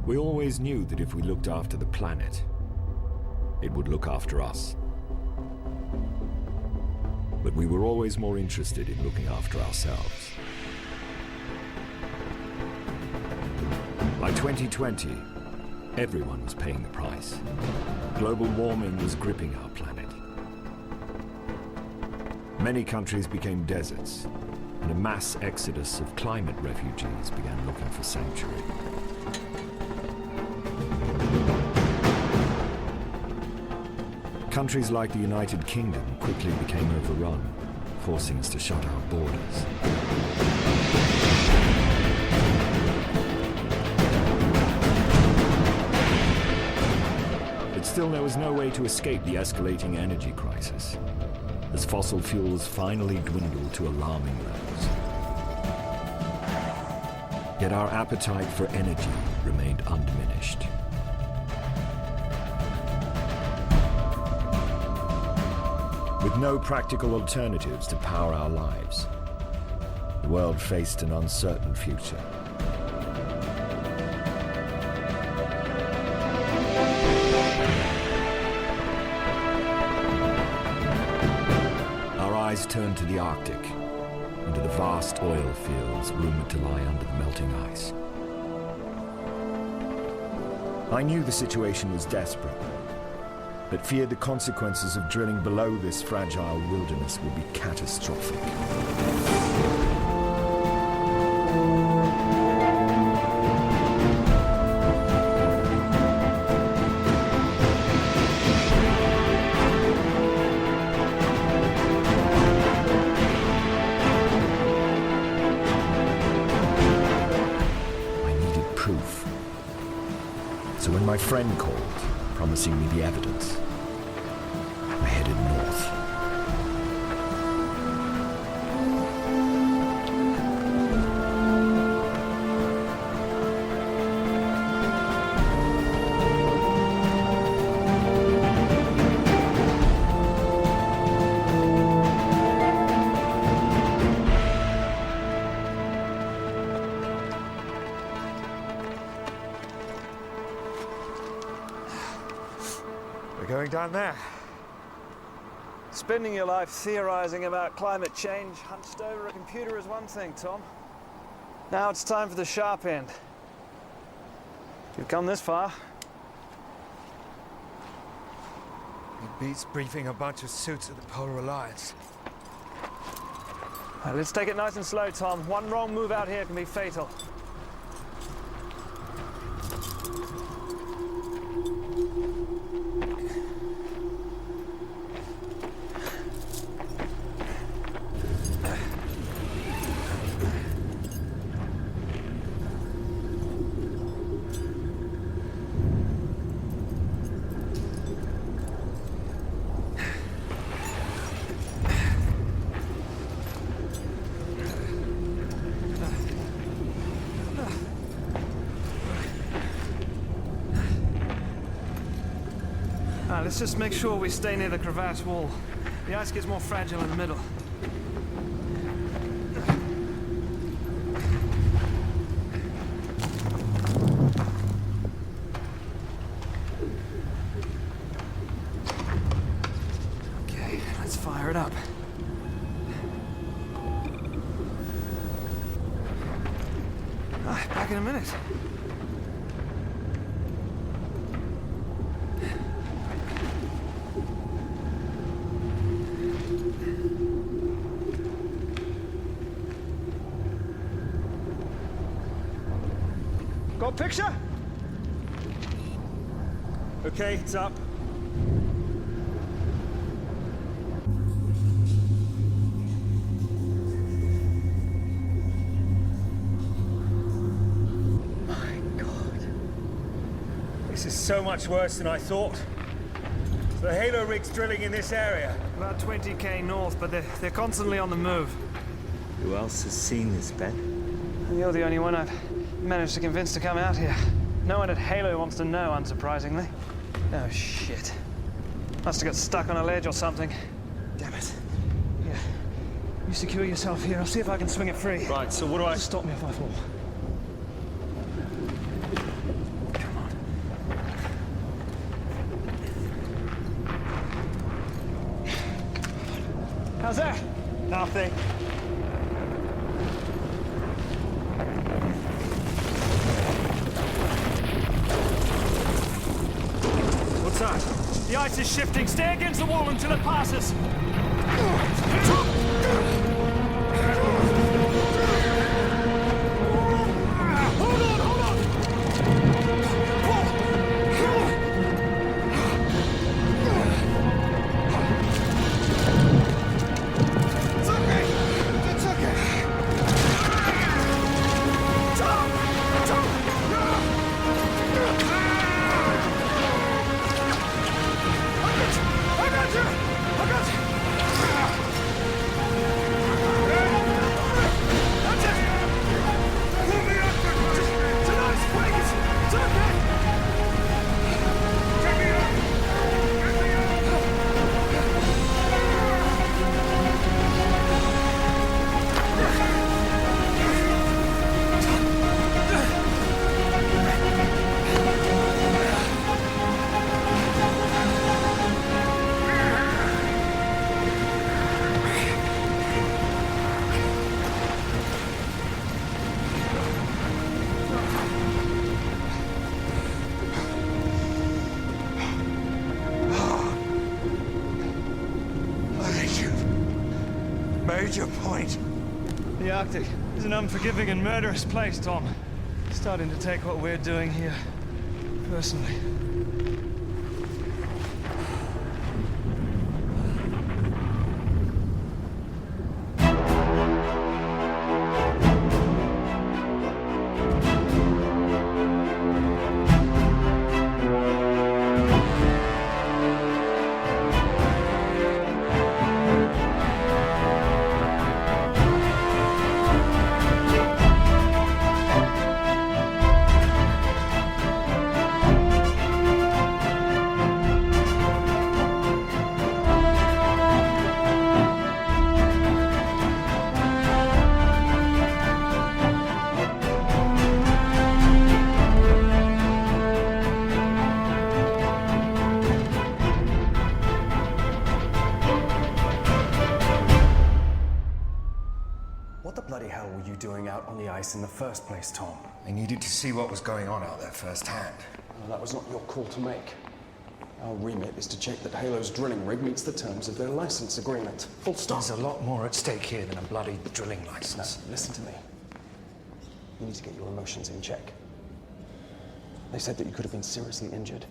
We always knew that if we looked after the planet, it would look after us. But we were always more interested in looking after ourselves. By 2020, everyone was paying the price. Global warming was gripping our planet. Many countries became deserts, and a mass exodus of climate refugees began looking for sanctuary. Countries like the United Kingdom quickly became overrun, forcing us to shut our borders. But still, there was no way to escape the escalating energy crisis, as fossil fuels finally dwindled to alarming levels. Yet our appetite for energy remained undiminished. With no practical alternatives to power our lives, the world faced an uncertain future. Our eyes turned to the Arctic, and to the vast oil fields rumored to lie under the melting ice. I knew the situation was desperate, but feared the consequences of drilling below this fragile wilderness would be catastrophic. I needed proof. So when my friend called, promising me the evidence, I headed north. Going down there. Spending your life theorizing about climate change hunched over a computer is one thing, Tom. Now it's time for the sharp end. You've come this far. It beats briefing a bunch of suits at the Polar Alliance. Right, let's take it nice and slow, Tom. One wrong move out here can be fatal. Let's just make sure we stay near the crevasse wall. The ice gets more fragile in the middle. Okay, let's fire it up. Back in a minute. Got a picture? Okay, it's up. My God. This is so much worse than I thought. The Halo rig's drilling in this area. About 20k north, but they're constantly on the move. Who else has seen this, Ben? You're the only one I've managed to convince to come out here. No one at Halo wants to know, unsurprisingly. Oh, shit. Must have got stuck on a ledge or something. Damn it. Yeah. You secure yourself here. I'll see if I can swing it free. Right, so what do I... Just stop me if I fall. How's that? Nothing. What's that? The ice is shifting. Stay against the wall until it passes. Hold on, hold on! It's okay! It's okay! Tom! Tom! I got you! I got you! That's it! Pull me up! Tonight's please! It's okay! Get me up! Get me made your point. The Arctic is an unforgiving and murderous place, Tom. Starting to take what we're doing here personally. In the first place, Tom. I needed to see what was going on out there firsthand. Well, that was not your call to make. Our remit is to check that Halo's drilling rig meets the terms of their license agreement. Full stop. There's a lot more at stake here than a bloody drilling license. No, listen to me. You need to get your emotions in check. They said that you could have been seriously injured.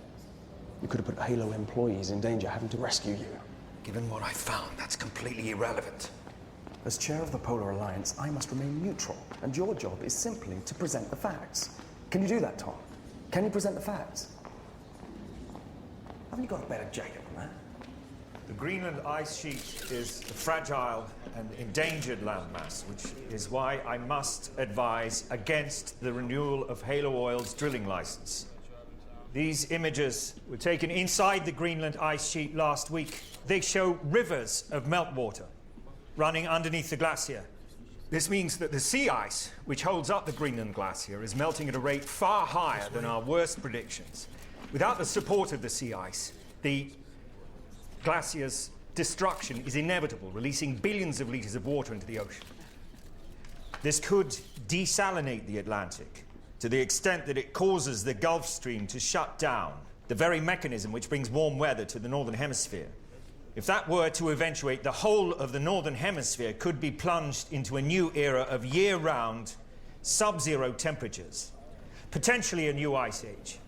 You could have put Halo employees in danger having to rescue you. Given what I found, that's completely irrelevant. As chair of the Polar Alliance, I must remain neutral, and your job is simply to present the facts. Can you do that, Tom? Can you present the facts? Haven't you got a better jacket than that? The Greenland ice sheet is a fragile and endangered landmass, which is why I must advise against the renewal of Halo Oil's drilling license. These images were taken inside the Greenland ice sheet last week. They show rivers of meltwater running underneath the glacier. This means that the sea ice, which holds up the Greenland glacier, is melting at a rate far higher than our worst predictions. Without the support of the sea ice, the glacier's destruction is inevitable, releasing billions of litres of water into the ocean. This could desalinate the Atlantic to the extent that it causes the Gulf Stream to shut down, the very mechanism which brings warm weather to the Northern Hemisphere. If that were to eventuate, the whole of the Northern Hemisphere could be plunged into a new era of year-round, sub-zero temperatures, potentially a new ice age.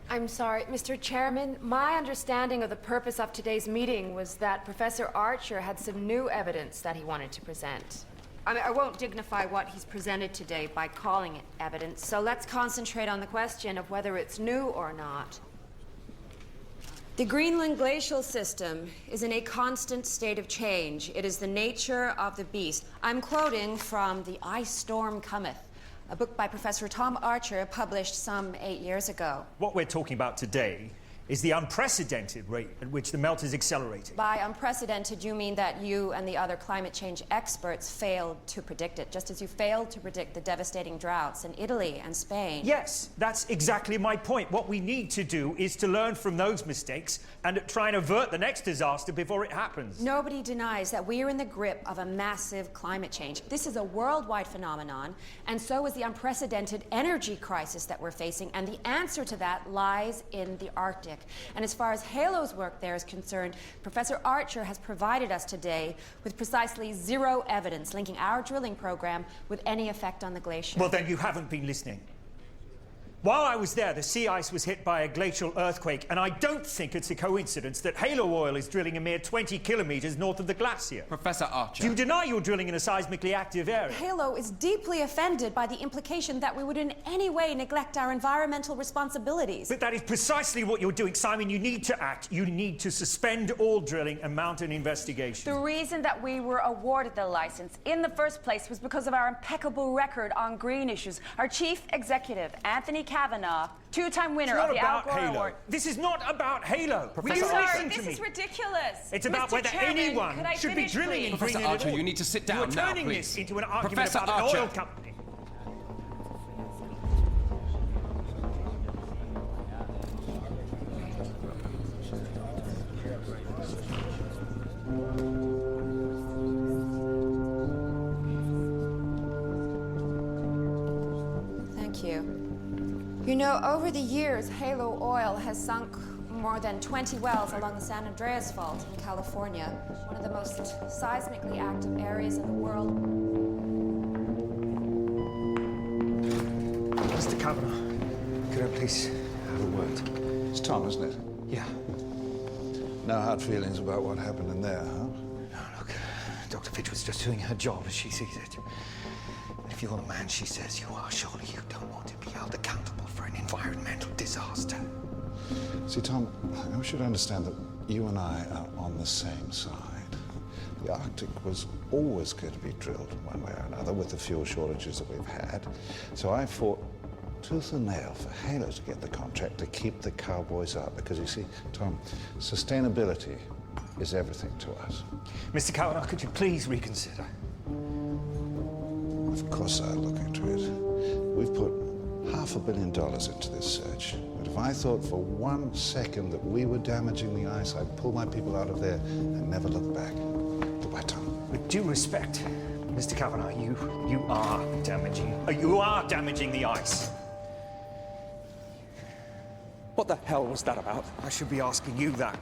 I'm sorry, Mr. Chairman. My understanding of the purpose of today's meeting was that Professor Archer had some new evidence that he wanted to present. I won't dignify what he's presented today by calling it evidence, so let's concentrate on the question of whether it's new or not. The Greenland glacial system is in a constant state of change. It is the nature of the beast. I'm quoting from The Ice Storm Cometh, a book by Professor Tom Archer published some 8 years ago. What we're talking about today is the unprecedented rate at which the melt is accelerating. By unprecedented, you mean that you and the other climate change experts failed to predict it, just as you failed to predict the devastating droughts in Italy and Spain. Yes, that's exactly my point. What we need to do is to learn from those mistakes and try and avert the next disaster before it happens. Nobody denies that we are in the grip of a massive climate change. This is a worldwide phenomenon, and so is the unprecedented energy crisis that we're facing, and the answer to that lies in the Arctic. And as far as HALO's work there is concerned, Professor Archer has provided us today with precisely zero evidence linking our drilling program with any effect on the glacier. Well, then you haven't been listening. While I was there, the sea ice was hit by a glacial earthquake, and I don't think it's a coincidence that Halo Oil is drilling a mere 20 kilometers north of the glacier. Professor Archer. Do you deny you're drilling in a seismically active area? Halo is deeply offended by the implication that we would in any way neglect our environmental responsibilities. But that is precisely what you're doing, Simon. You need to act. You need to suspend all drilling and mount an investigation. The reason that we were awarded the license in the first place was because of our impeccable record on green issues. Our chief executive, Anthony Kavanagh, two-time winner of the Al Gore Award. This is not about Halo. Will you listen to me? This is ridiculous. It's about Mr. whether Chairman, anyone could I should be finish, drilling in please? Professor Greenland Archer, at all. you need to sit down You're now, turning please. this into an argument Professor about Archer. an oil company. Thank you. You know, over the years, Halo Oil has sunk more than 20 wells along the San Andreas Fault in California, one of the most seismically active areas in the world. Mr. Kavanagh, could I please have a word? It's Tom, isn't it? Yeah. No hard feelings about what happened in there, huh? No, look, Dr. Fitch was just doing her job as she sees it. And if you're the man she says you are, surely you don't want to be held accountable for an environmental disaster. See, Tom, you should understand that you and I are on the same side. The Arctic was always going to be drilled one way or another with the fuel shortages that we've had. So I fought tooth and nail for Halo to get the contract to keep the cowboys up. Because you see, Tom, sustainability is everything to us. Mr. Kavanagh, could you please reconsider? Of course I'll look into it. We've put $500 million into this search. But if I thought for 1 second that we were damaging the ice, I'd pull my people out of there and never look back. Goodbye, Tom. With due respect, Mr. Kavanagh, you are damaging the ice. What the hell was that about? I should be asking you that.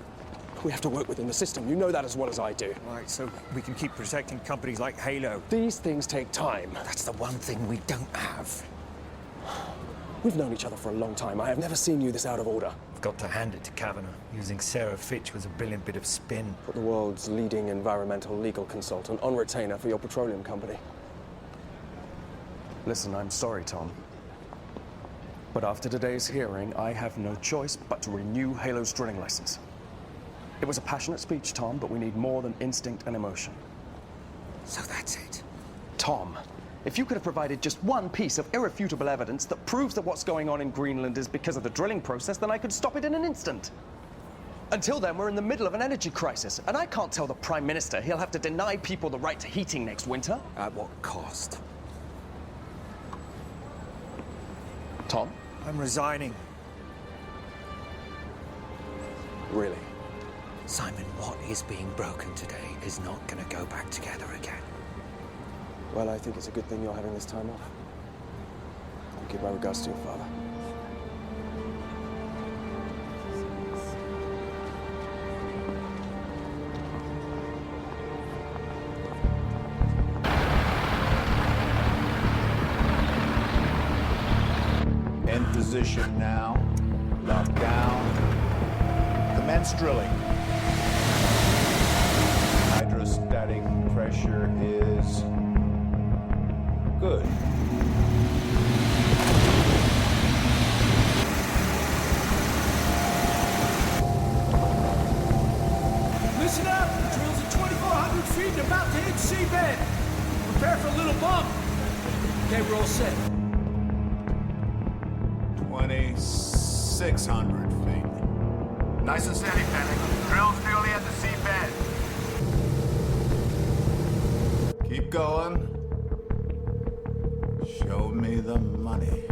We have to work within the system. You know that as well as I do. Right, so we can keep protecting companies like Halo. These things take time. That's the one thing we don't have. We've known each other for a long time. I have never seen you this out of order. I've got to hand it to Kavanagh. Using Sarah Fitch was a brilliant bit of spin. Put the world's leading environmental legal consultant on retainer for your petroleum company. Listen, I'm sorry, Tom. But after today's hearing, I have no choice but to renew Halo's drilling license. It was a passionate speech, Tom, but we need more than instinct and emotion. So that's it. Tom, if you could have provided just one piece of irrefutable evidence that proves that what's going on in Greenland is because of the drilling process, then I could stop it in an instant. Until then, we're in the middle of an energy crisis, and I can't tell the Prime Minister he'll have to deny people the right to heating next winter. At what cost? Tom? I'm resigning. Really? Simon, what is being broken today is not going to go back together again. Well, I think it's a good thing you're having this time off. I'll give my regards to your father. In position now. Lock down. Commence drilling. Hydrostatic pressure is good. Listen up! The drill's at 2,400 feet and about to hit seabed. Prepare for a little bump. Okay, we're all set. 2,600 feet. Nice and steady, Penny. Drill's nearly at the seabed. Keep going. Show me the money.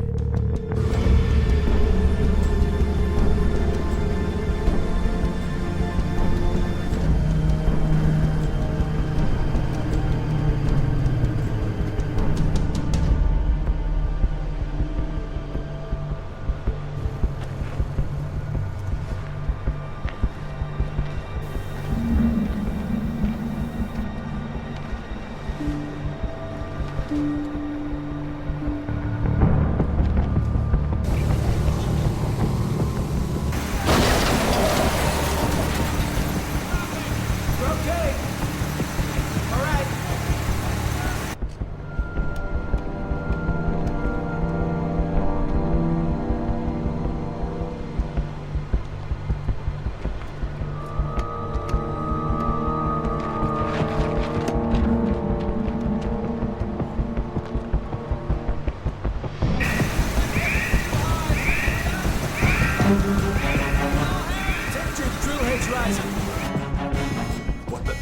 What the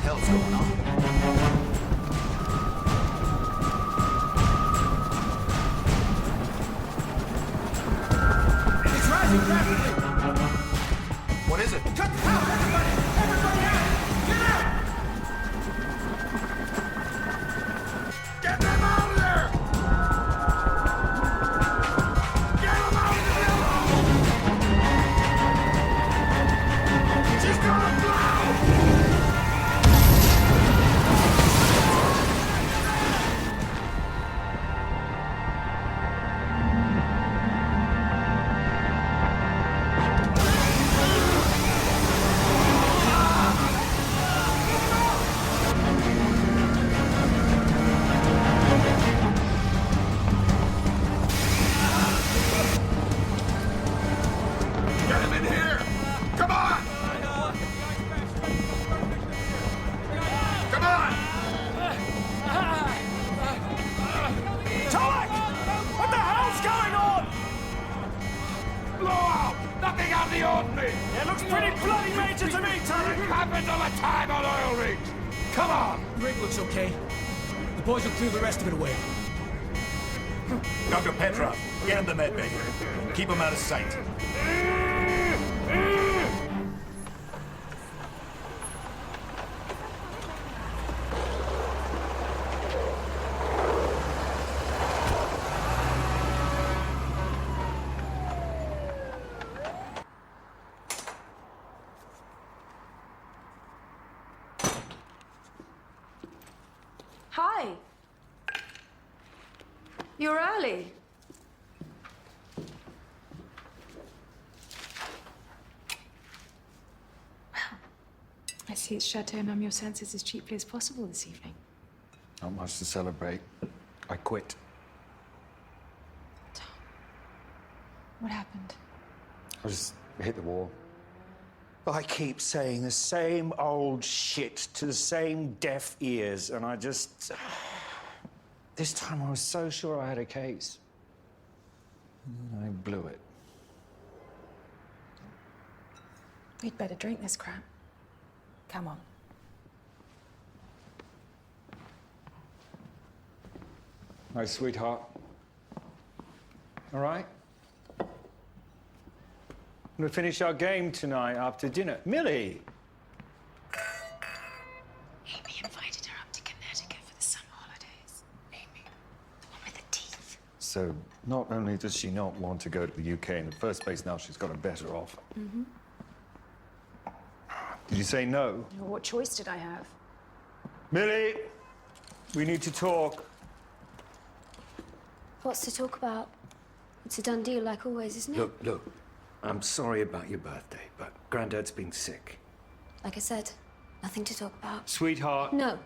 hell's going on? It's rising rapidly! What is it? Cut out! Everybody! Everybody out! Get out! Get them out of there! Get them out of the building! She's gonna blow! Get him in here! Come on! Come on! Tulloch! What the hell's going on? Blowout! Nothing out of the ordinary! It looks pretty bloody major to me, Tulloch! It happens all the time on oil rigs! Come on! The rig looks okay. The boys will clear the rest of it away. Dr. Petrov, get him the med bay. Keep him out of sight. Hi. You're early. I see it's sure to numb your senses as cheaply as possible this evening. Not much to celebrate. I quit. Tom, what happened? I just hit the wall. I keep saying the same old shit to the same deaf ears, and I just... This time I was so sure I had a case. And I blew it. We'd better drink this crap. Come on. My sweetheart. All right? We'll finish our game tonight after dinner. Millie! Amy invited her up to Connecticut for the summer holidays. Amy, the one with the teeth. So, not only does she not want to go to the UK in the first place, now she's got a better offer. Mm-hmm. Did you say no? Well, what choice did I have? Millie! We need to talk. What's to talk about? It's a done deal like always, isn't it? Look, I'm sorry about your birthday, but Grandad's been sick. Like I said, nothing to talk about. Sweetheart. No.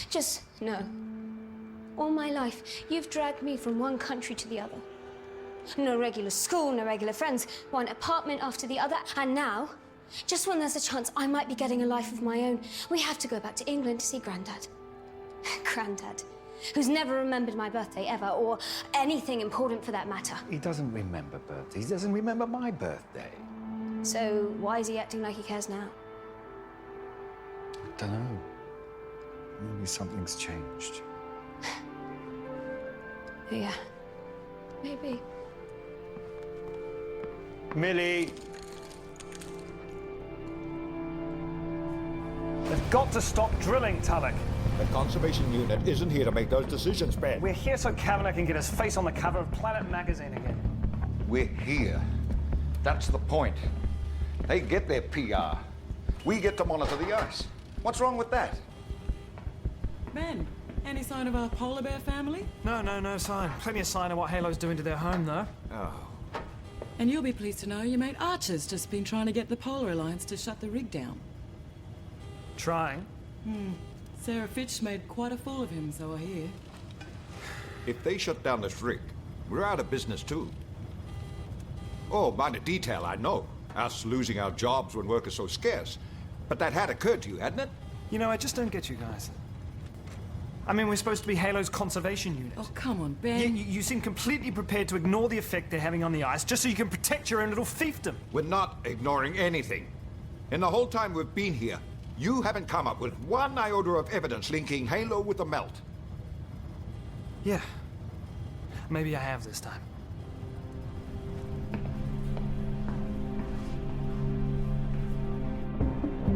Just no. All my life, you've dragged me from one country to the other. No regular school, no regular friends, one apartment after the other, and now, just when there's a chance I might be getting a life of my own, we have to go back to England to see Grandad. Grandad, who's never remembered my birthday ever, or anything important for that matter. He doesn't remember birthdays. He doesn't remember my birthday. So why is he acting like he cares now? I don't know. Maybe something's changed. Yeah, maybe. Millie! They've got to stop drilling, Tulloch. The conservation unit isn't here to make those decisions, Ben. We're here so Kavanagh can get his face on the cover of Planet magazine again. We're here. That's the point. They get their PR. We get to monitor the ice. What's wrong with that? Ben, any sign of our polar bear family? No sign. Plenty of sign of what Halo's doing to their home, though. Oh. And you'll be pleased to know your mate Archer's just been trying to get the Polar Alliance to shut the rig down. Trying? Sarah Fitch made quite a fool of him, so I hear. If they shut down this rig, we're out of business too. Oh, minor detail, I know. Us losing our jobs when work is so scarce. But that had occurred to you, hadn't it? You know, I just don't get you guys. I mean, we're supposed to be Halo's conservation unit. Oh, come on, Ben. You seem completely prepared to ignore the effect they're having on the ice just so you can protect your own little fiefdom. We're not ignoring anything. In the whole time we've been here, you haven't come up with one iota of evidence linking Halo with the melt. Yeah. Maybe I have this time.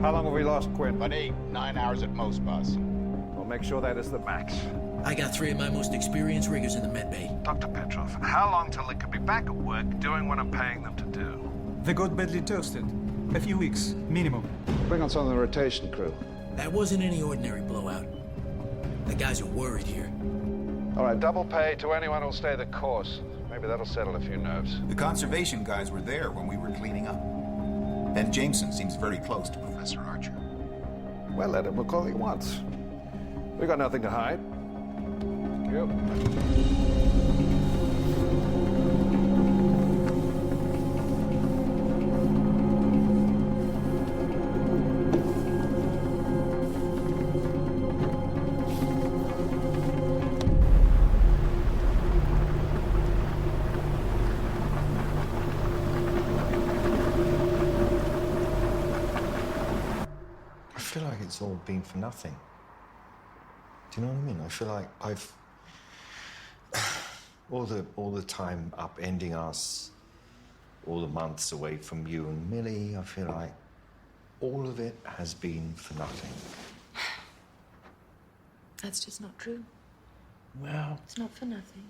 How long have we lost, Quinn? About 8-9 hours at most, boss. We'll make sure that is the max. I got 3 of my most experienced riggers in the med bay. Dr. Petrov, how long till they could be back at work doing what I'm paying them to do? They got badly toasted. A few weeks, minimum. Bring on some of the rotation crew. That wasn't any ordinary blowout. The guys are worried here. All right, double pay to anyone who'll stay the course. Maybe that'll settle a few nerves. The conservation guys were there when we were cleaning up. Ben Jameson seems very close to Professor Archer. Well, let him call he wants. We got nothing to hide. Yep. I feel like it's all been for nothing. Do you know what I mean? I feel like I've all the time upending us, all the months away from you and Millie. I feel like all of it has been for nothing. That's just not true. Well, It's not for nothing.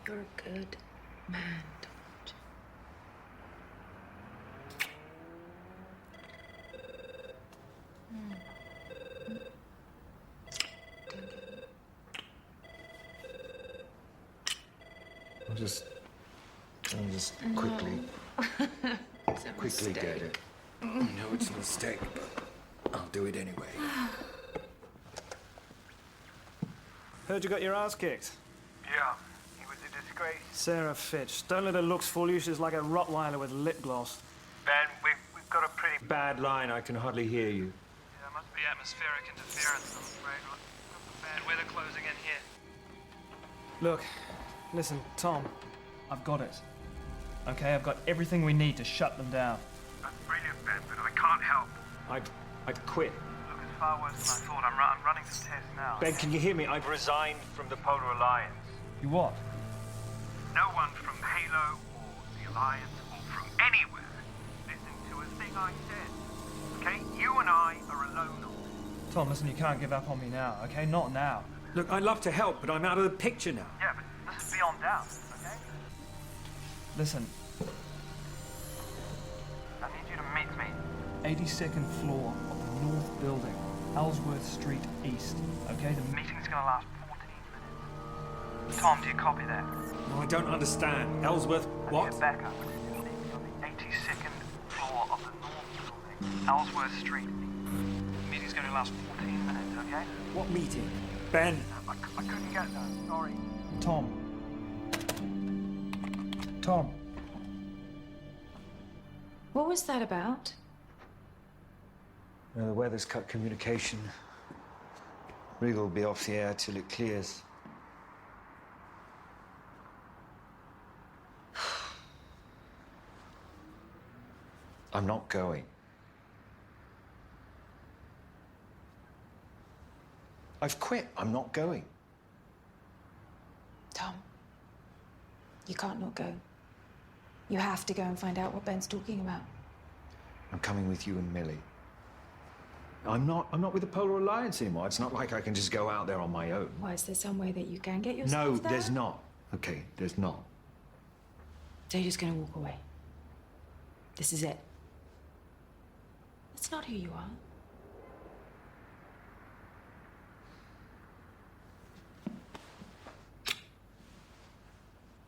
You're a good man, Dodge. I'll just quickly get it. I know it's a mistake, but I'll do it anyway. Heard you got your ass kicked. Yeah, he was a disgrace. Sarah Fitch. Don't let her looks fool you. She's like a Rottweiler with lip gloss. Ben, we've got a pretty Bad line, I can hardly hear you. Yeah, must be atmospheric interference, I'm afraid. Bad weather closing in here. Look, listen, Tom, I've got it. Okay, I've got everything we need to shut them down. That's brilliant, Ben, but I can't help. I'd quit. Look, it's far worse than I thought. I'm running some tests now. Ben, can you hear me? I've resigned from the Polar Alliance. You what? No one from Halo or the Alliance or from anywhere listened to a thing I said. Okay? You and I are alone on this. Tom, listen, you can't give up on me now, okay? Not now. Look, I'd love to help, but I'm out of the picture now. Yeah, but this is beyond doubt, okay? Listen, I need you to meet me. 82nd floor of the North Building, Ellsworth Street East, okay? The meeting's gonna last 14 minutes. Tom, do you copy that? No, I don't understand. Ellsworth, what? Get back up. The meeting's on the 82nd floor of the North Building, Ellsworth Street. The meeting's gonna last 14 minutes, okay? What meeting? Ben. I couldn't get that, sorry. Tom. What was that about? The weather's cut communication. Rig will be off the air till it clears. I'm not going. I've quit. I'm not going. Tom, you can't not go. You have to go and find out what Ben's talking about. I'm coming with you and Millie. I'm not with the Polar Alliance anymore. It's not like I can just go out there on my own. Why, is there some way that you can get yourself No, there? there's not. Okay, there's not. So you're just gonna walk away? This is it? That's not who you are.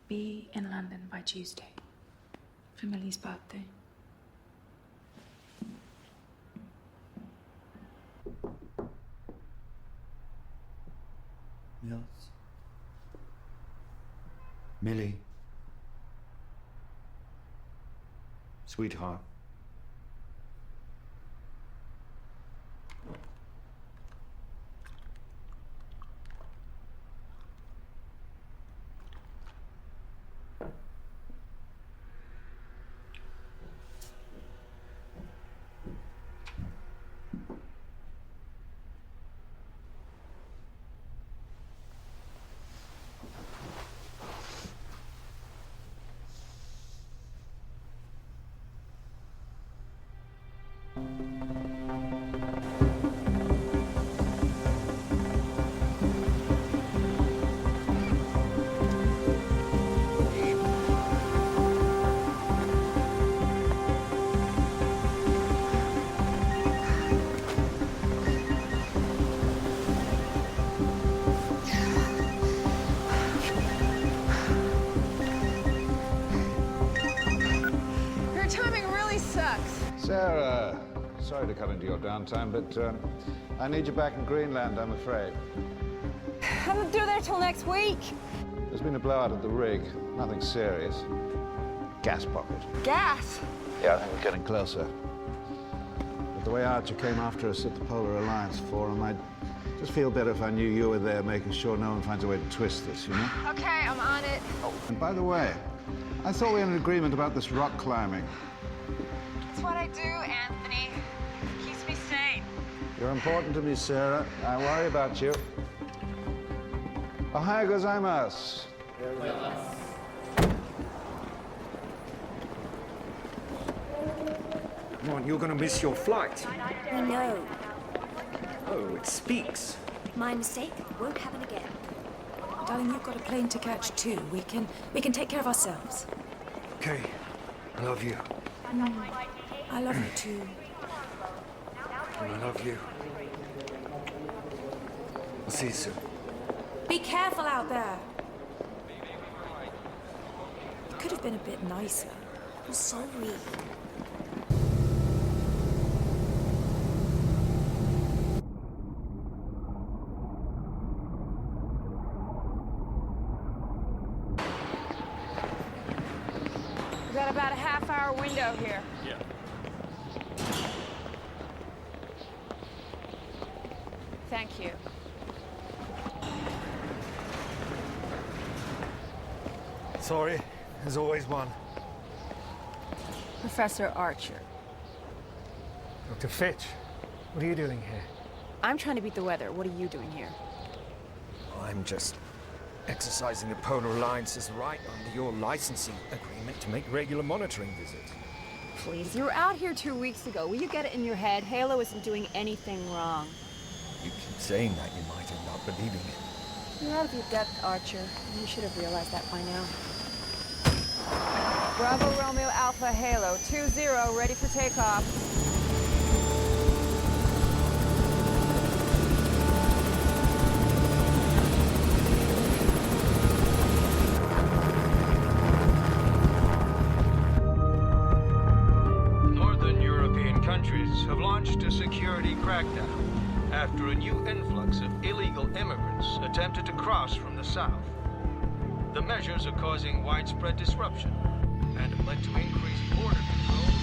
Be in London by Tuesday for Millie's birthday. Mills. Millie. Sweetheart. Sarah, sorry to cut into your downtime, but I need you back in Greenland, I'm afraid. I'm not due there till next week. There's been a blowout at the rig. Nothing serious. Gas pocket. Gas? Yeah, I think we're getting closer. But the way Archer came after us at the Polar Alliance Forum, I'd just feel better if I knew you were there, making sure no one finds a way to twist this, you know? Okay, I'm on it. Oh, and by the way, I thought we had an agreement about this rock climbing. It's what I do, Anthony. Keeps me sane. You're important to me, Sarah. I worry about you. 𝐂𝐨𝐲𝐲𝐫𝐢𝐿𝐼. Come on, you're going to miss your flight. We know. Oh, it speaks. My mistake. Won't happen again. Darling, you've got a plane to catch too. We can take care of ourselves. Okay, I love you. I love you too. And I love you. I'll see you soon. Be careful out there. It could have been a bit nicer. I'm sorry. We've got about a half-hour window here. Yeah. Thank you. Sorry, there's always one. Professor Archer. Dr. Fitch, what are you doing here? I'm trying to beat the weather. What are you doing here? I'm just exercising the Polar Alliance's right under your licensing agreement to make regular monitoring visits. Please, you were out here 2 weeks ago. Will you get it in your head? Halo isn't doing anything wrong. You keep saying that, you might end up believing it. You're out of your depth, Archer. You should have realized that by now. Bravo Romeo Alpha Halo 2-0, ready for takeoff. Northern European countries have launched a security crackdown after a new influx of illegal immigrants attempted to cross from the south. The measures are causing widespread disruption and have led to increased border controls.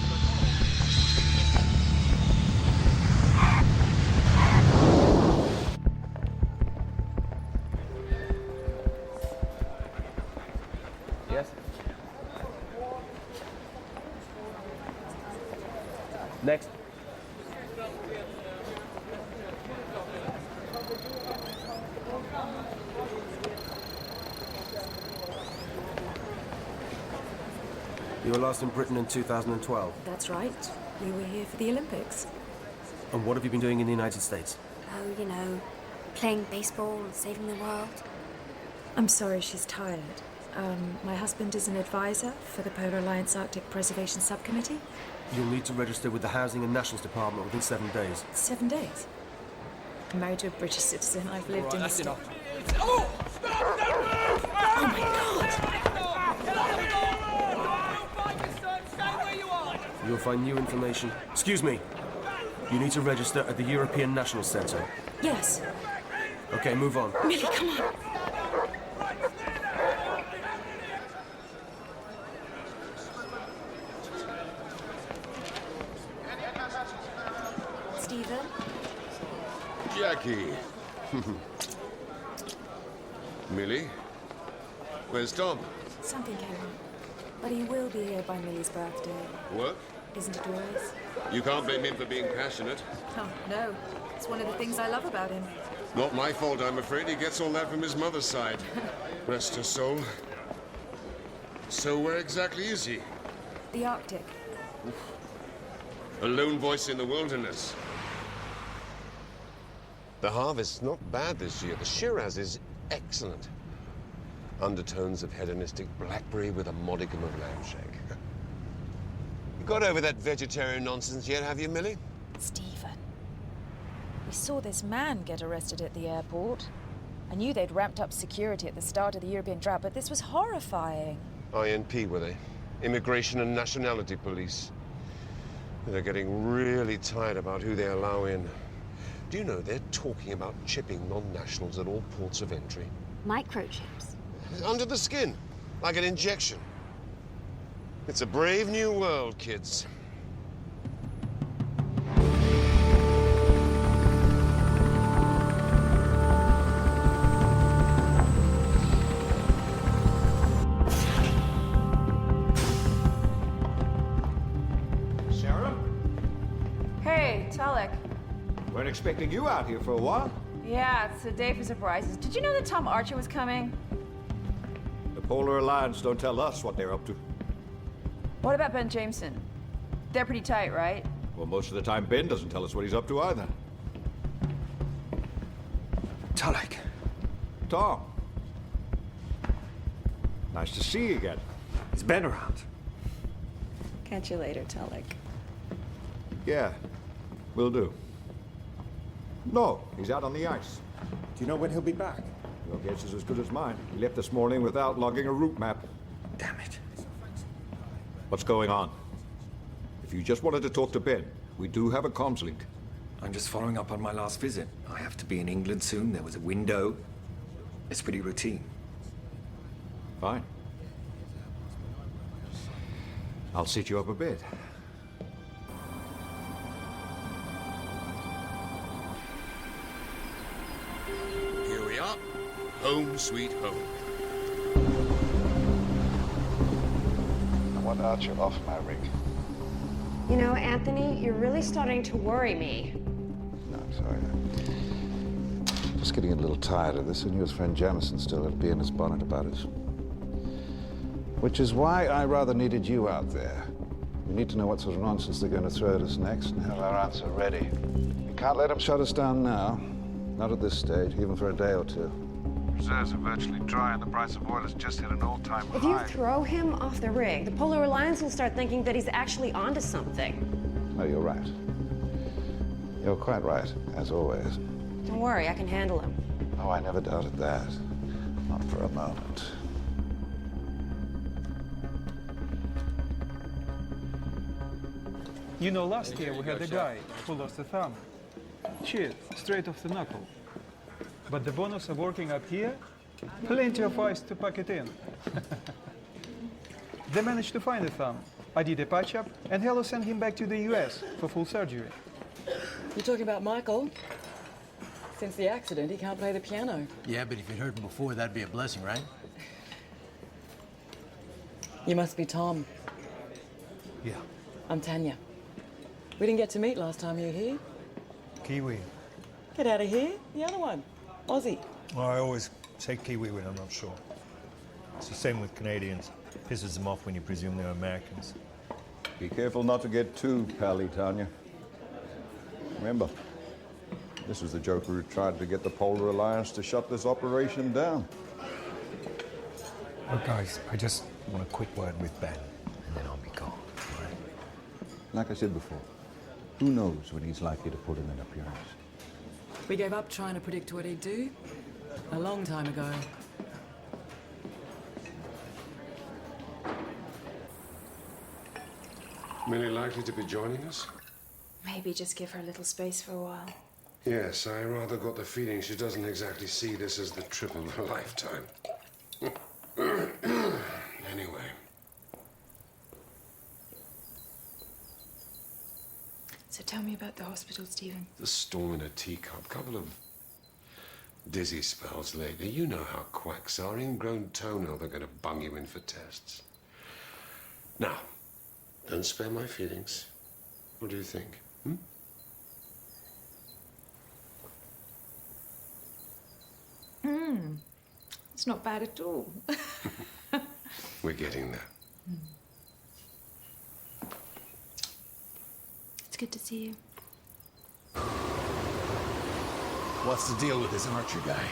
Yes? Next. You were last in Britain in 2012. That's right. We were here for the Olympics. And what have you been doing in the United States? Oh, you know, playing baseball and saving the world. I'm sorry she's tired. My husband is an advisor for the Polar Alliance Arctic Preservation Subcommittee. You'll need to register with the Housing and Nationals Department within 7 days. 7 days? I'm married to a British citizen. I've lived in that's the... enough. Oh! Oh my God! You'll find new information. Excuse me. You need to register at the European National Centre. Yes. Okay, move on. Millie, come on. Stephen? Jackie. Millie? Where's Tom? Something came up. But he will be here by Millie's birthday. Work? Isn't it always? You can't blame him for being passionate. Oh, no. It's one of the things I love about him. Not my fault, I'm afraid. He gets all that from his mother's side. Rest her soul. So where exactly is he? The Arctic. A lone voice in the wilderness. The harvest's not bad this year. The Shiraz is excellent. Undertones of hedonistic blackberry with a modicum of lampshake. You got over that vegetarian nonsense yet, have you, Millie? Stephen. We saw this man get arrested at the airport. I knew they'd ramped up security at the start of the European drought, but this was horrifying. INP, were they? Immigration and Nationality Police. They're getting really tight about who they allow in. Do you know they're talking about chipping non-nationals at all ports of entry? Microchips? Under the skin, like an injection. It's a brave new world, kids. Sarah? Hey, Tulloch. Weren't expecting you out here for a while. Yeah, it's a day for surprises. Did you know that Tom Archer was coming? The Polar Alliance don't tell us what they're up to. What about Ben Jameson? They're pretty tight, right? Well, most of the time, Ben doesn't tell us what he's up to either. Tulloch. Tom. Nice to see you again. Is Ben around? Catch you later, Tulloch. Yeah, will do. No, he's out on the ice. Do you know when he'll be back? Your guess is as good as mine. He left this morning without logging a route map. Damn it. What's going on? If you just wanted to talk to Ben, we do have a comms link. I'm just following up on my last visit. I have to be in England soon. There was a window. It's pretty routine. Fine. I'll sit you up a bit. Here we are. Home sweet home. I want Archer off my rig. You know, Anthony, you're really starting to worry me. No, I'm sorry. Just getting a little tired of this. I knew his friend Jamison still had to be in his bonnet about it. Which is why I rather needed you out there. We need to know what sort of nonsense they're going to throw at us next and have our answer ready. We can't let them shut us down now. Not at this stage, even for a day or two. Reserves are virtually dry and the price of oil has just hit an all-time high. If you throw him off the rig, the Polar Alliance will start thinking that he's actually onto something. No, you're right. You're quite right, as always. Don't worry, I can handle him. Oh, I never doubted that. Not for a moment. You know, last year we had a guy who lost a thumb. Cheers, straight off the knuckle. But the bonus of working up here, plenty of ice to pack it in. They managed to find the thumb. I did a patch-up, and Hello sent him back to the US for full surgery. You're talking about Michael? Since the accident, he can't play the piano. Yeah, but if you'd heard him before, that'd be a blessing, right? You must be Tom. Yeah. I'm Tanya. We didn't get to meet last time you were here. Kiwi. Get out of here. The other one. Aussie. Well, I always say Kiwi when I'm not sure. It's the same with Canadians. Pisses them off when you presume they're Americans. Be careful not to get too pally, Tanya. Remember, this was the Joker who tried to get the Polar Alliance to shut this operation down. Look, guys, I just want a quick word with Ben, and then I'll be gone, all right? Like I said before, who knows when he's likely to put in an appearance? We gave up trying to predict what he'd do a long time ago. Millie likely to be joining us? Maybe just give her a little space for a while. Yes, I rather got the feeling she doesn't exactly see this as the trip of a lifetime. Anyway. So tell me about the hospital, Stephen. The storm in a teacup. Couple of dizzy spells lately. You know how quacks are. Ingrown toenail, they're going to bung you in for tests. Now, don't spare my feelings. What do you think? It's not bad at all. We're getting there. It's good to see you. What's the deal with this Archer guy?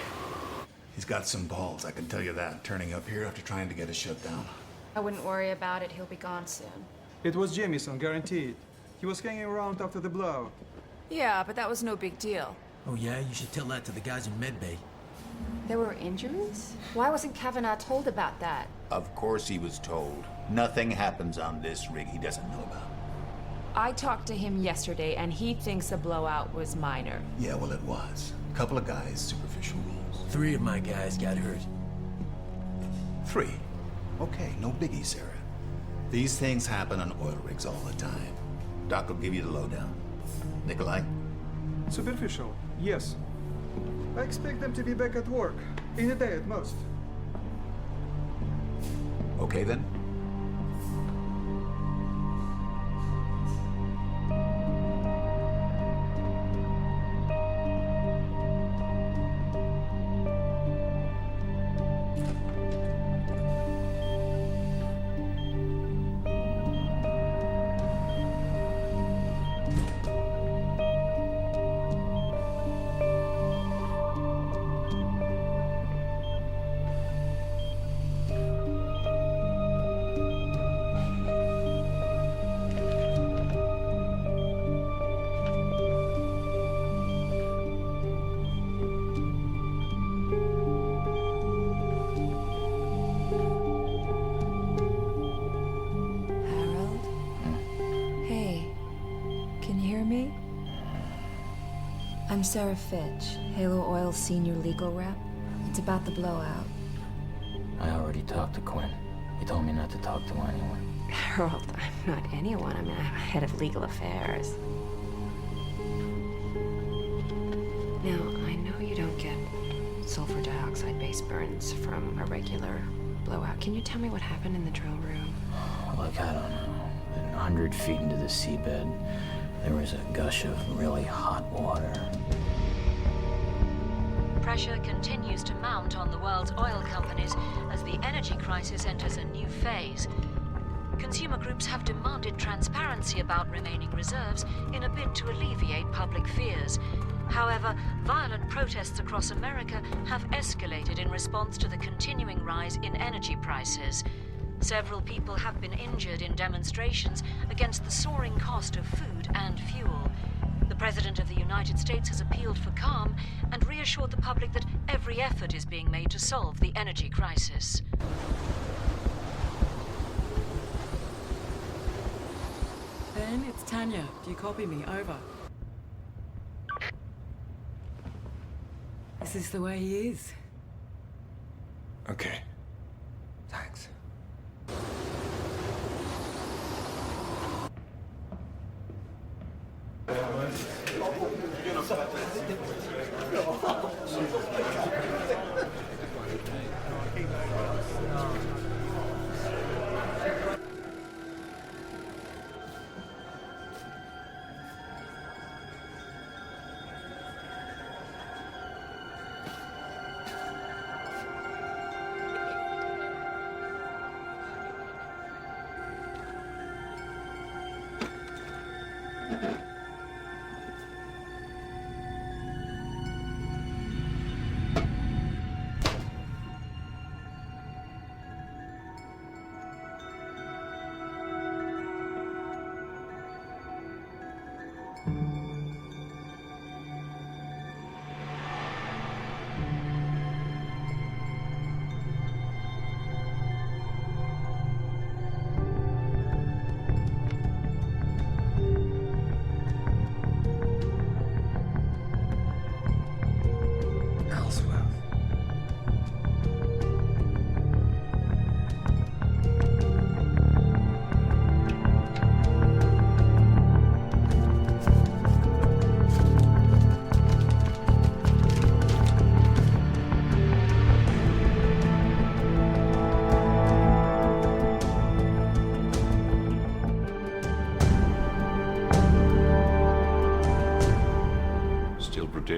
He's got some balls, I can tell you that, turning up here after trying to get us shut down. I wouldn't worry about it. He'll be gone soon. It was Jameson, guaranteed. He was hanging around after the blowout. Yeah, but that was no big deal. Oh, yeah? You should tell that to the guys in medbay. There were injuries? Why wasn't Kavanaugh told about that? Of course he was told. Nothing happens on this rig he doesn't know about. I talked to him yesterday, and he thinks the blowout was minor. Yeah, well, it was. A couple of guys, superficial wounds. 3 of my guys got hurt. 3? Okay, no biggie, Sarah. These things happen on oil rigs all the time. Doc will give you the lowdown. Nikolai? Superficial, yes. I expect them to be back at work. In a day at most. Okay, then. I'm Sarah Fitch, Halo Oil's senior legal rep. It's about the blowout. I already talked to Quinn. He told me not to talk to anyone. Harold, I'm not anyone. I'm head of legal affairs. Now, I know you don't get sulfur dioxide-based burns from a regular blowout. Can you tell me what happened in the drill room? Look, I don't know. 100 feet into the seabed, there was a gush of really hot water. Pressure continues to mount on the world's oil companies as the energy crisis enters a new phase. Consumer groups have demanded transparency about remaining reserves in a bid to alleviate public fears. However, violent protests across America have escalated in response to the continuing rise in energy prices. Several people have been injured in demonstrations against the soaring cost of food and fuel. The President of the United States has appealed for calm and reassured the public that every effort is being made to solve the energy crisis. Ben, it's Tanya. Do you copy me? Over. This is the way he is. Okay. Thanks.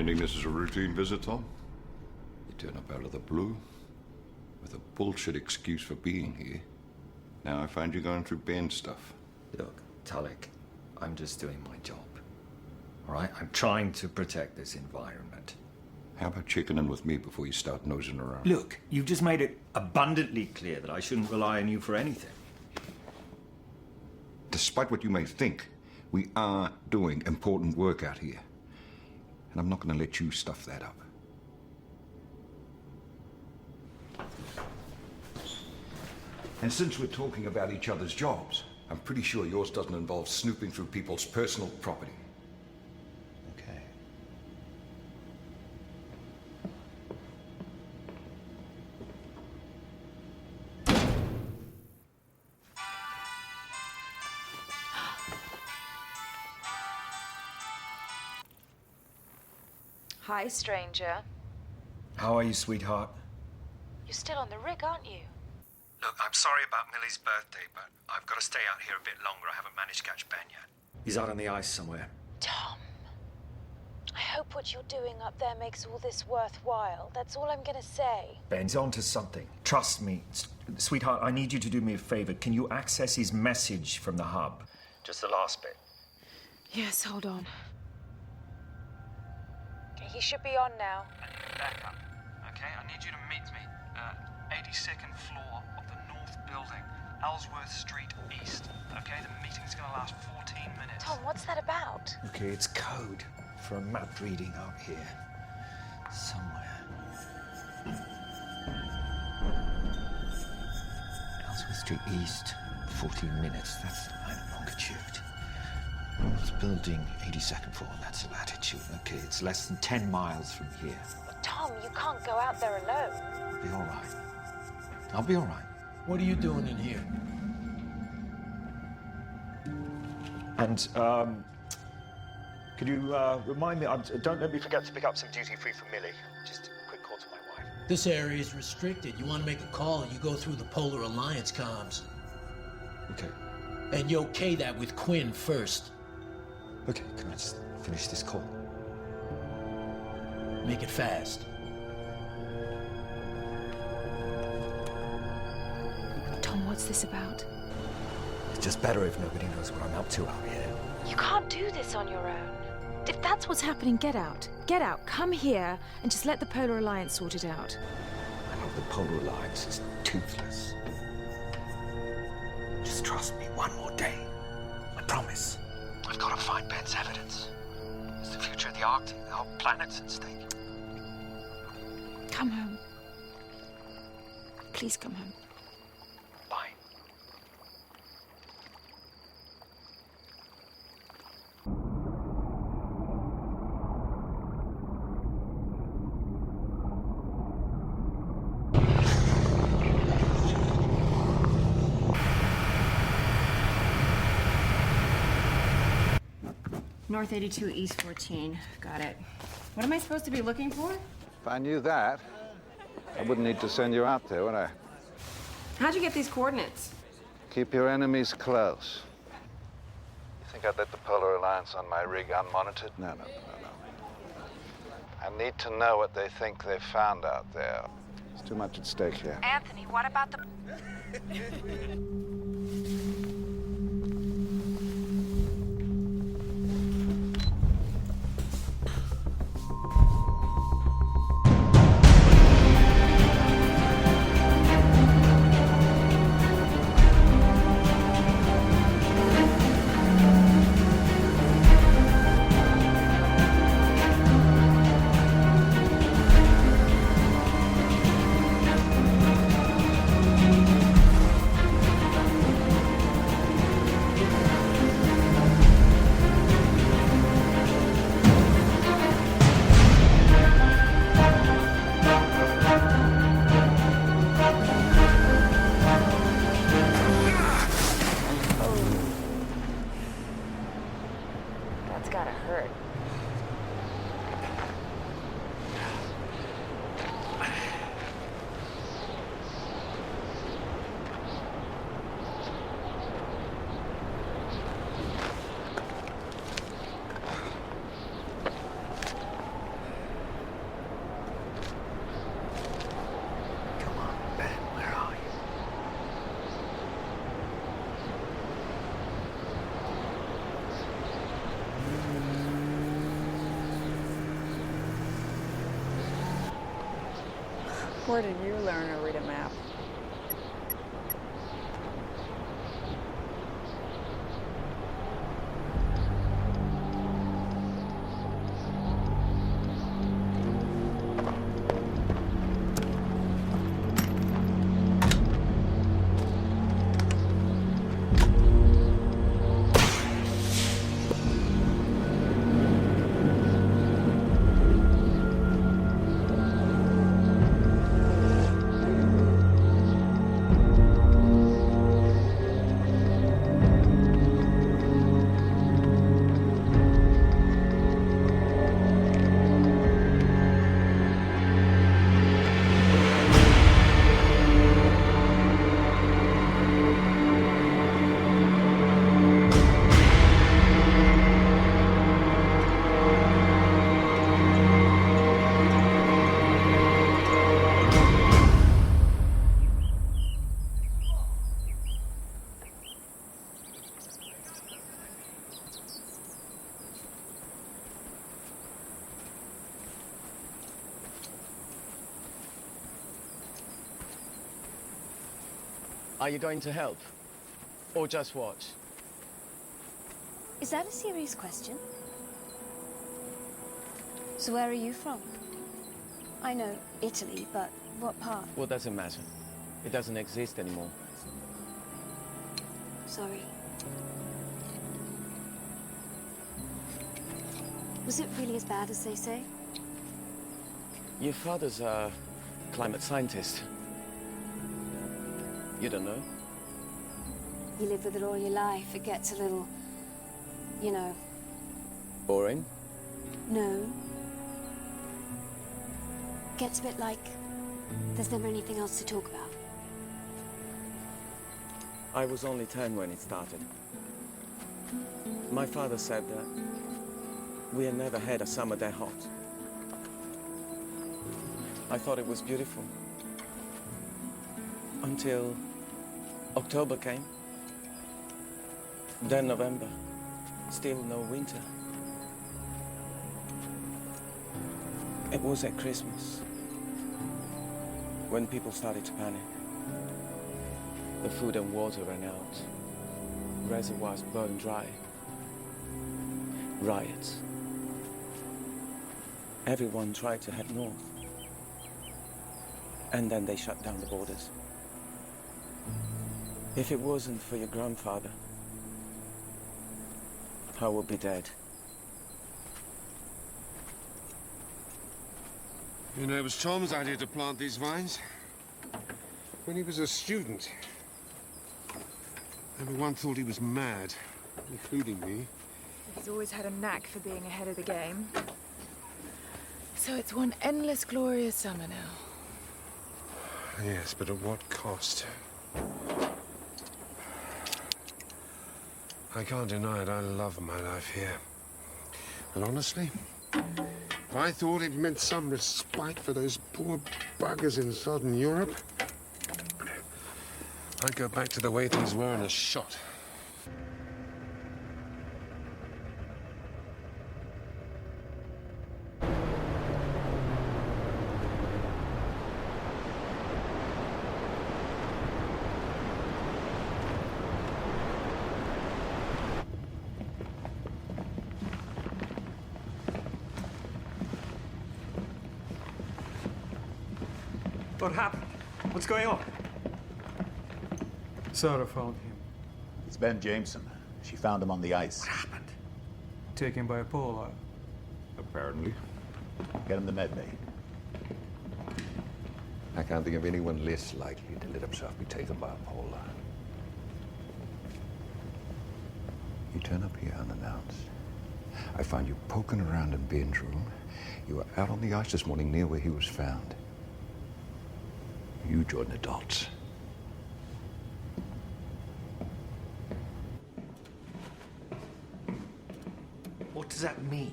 Pretending this is a routine visit, Tom? You turn up out of the blue with a bullshit excuse for being here. Now I find you going through Ben stuff. Look, Tulloch, I'm just doing my job. All right? I'm trying to protect this environment. How about chickening with me before you start nosing around? Look, you've just made it abundantly clear that I shouldn't rely on you for anything. Despite what you may think, we are doing important work out here. And I'm not going to let you stuff that up. And since we're talking about each other's jobs, I'm pretty sure yours doesn't involve snooping through people's personal property. Okay. Hi, stranger. How are you, sweetheart? You're still on the rig, aren't you? Look, I'm sorry about Millie's birthday, but I've got to stay out here a bit longer. I haven't managed to catch Ben yet. He's out on the ice somewhere. Tom, I hope what you're doing up there makes all this worthwhile. That's all I'm gonna say. Ben's onto something. Trust me. Sweetheart, I need you to do me a favor. Can you access his message from the hub? Just the last bit. Yes, hold on. He should be on now. I need you back up, okay? I need you to meet me. 82nd floor of the north building, Ellsworth Street East. Okay, the meeting's gonna last 14 minutes. Tom, what's that about? Okay, it's code for a map reading out here. Somewhere. Ellsworth Street East, 14 minutes. That's the line of longitude. It's building 82nd floor, that's the latitude. Okay, it's less than 10 miles from here. Tom, you can't go out there alone. I'll be all right. I'll be all right. What are you doing in here? And, could you, remind me, don't let me forget to pick up some duty-free for Millie. Just a quick call to my wife. This area is restricted. You want to make a call, you go through the Polar Alliance comms. Okay. And you okay that with Quinn first. Okay, can I just finish this call? Make it fast. Tom, what's this about? It's just better if nobody knows what I'm up to out here. You can't do this on your own. If that's what's happening, get out. Get out. Come here and just let the Polar Alliance sort it out. I know the Polar Alliance is toothless. Just trust me one more day. I promise. I've got to find Ben's evidence. It's the future of the Arctic. The whole planet's at stake. Come home. Please come home. Bye. North 82, East 14. Got it. What am I supposed to be looking for? If I knew that, I wouldn't need to send you out there, would I? How'd you get these coordinates? Keep your enemies close. You think I'd let the Polar Alliance on my rig unmonitored? No. I need to know what they think they've found out there. There's too much at stake here. Anthony, what about the... Where did you learn to read a map? Are you going to help? Or just watch? Is that a serious question? So where are you from? I know Italy, but what part? Well, doesn't matter. It doesn't exist anymore. Sorry. Was it really as bad as they say? Your father's a climate scientist. You don't know? You live with it all your life, it gets a little, you know... Boring? No. Gets a bit like there's never anything else to talk about. I was only 10 when it started. My father said that we had never had a summer that hot. I thought it was beautiful. Until October came. Then November. Still no winter. It was at Christmas when people started to panic. The food and water ran out. Reservoirs burned dry. Riots. Everyone tried to head north. And then they shut down the borders. If it wasn't for your grandfather, I would be dead. You know, it was Tom's idea to plant these vines when he was a student. Everyone thought he was mad, including me. He's always had a knack for being ahead of the game. So it's one endless, glorious summer now. Yes, but at what cost? I can't deny it, I love my life here. And honestly, if I thought it meant some respite for those poor buggers in southern Europe, I'd go back to the way things were in a shot. What happened? What's going on? Sarah found him. It's Ben Jameson. She found him on the ice. What happened? Taken by a polar. Apparently. Get him the med bay. I can't think of anyone less likely to let himself be taken by a polar. You turn up here unannounced. I find you poking around in Ben's room. You were out on the ice this morning near where he was found. You join the dots. What does that mean?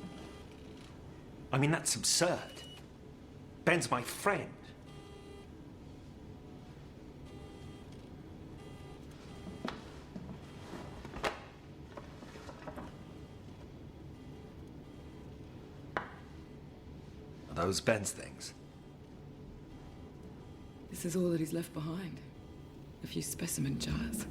I mean, that's absurd. Ben's my friend. Are those Ben's things? This is all that he's left behind. A few specimen jars.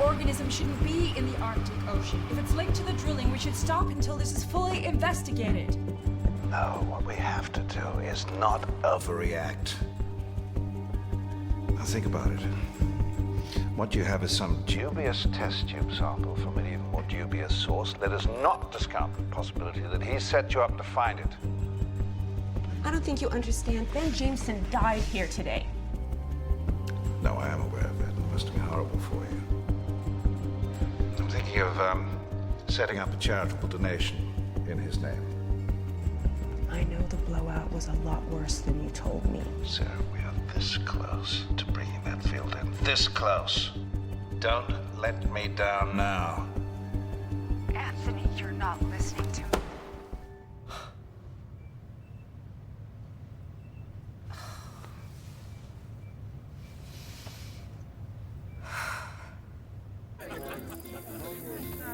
Organism shouldn't be in the Arctic Ocean. If it's linked to the drilling, we should stop until this is fully investigated. No, what we have to do is not overreact. Now think about it. What you have is some dubious test tube sample from an even more dubious source. Let us not discount the possibility that he set you up to find it. I don't think you understand. Ben Jameson died here today. No, I am aware of that. It must have been horrible for you. I'm thinking of setting up a charitable donation in his name. I know the blowout was a lot worse than you told me. Sarah, we are this close to bringing that field in. This close. Don't let me down now. Anthony, you're not listening to me.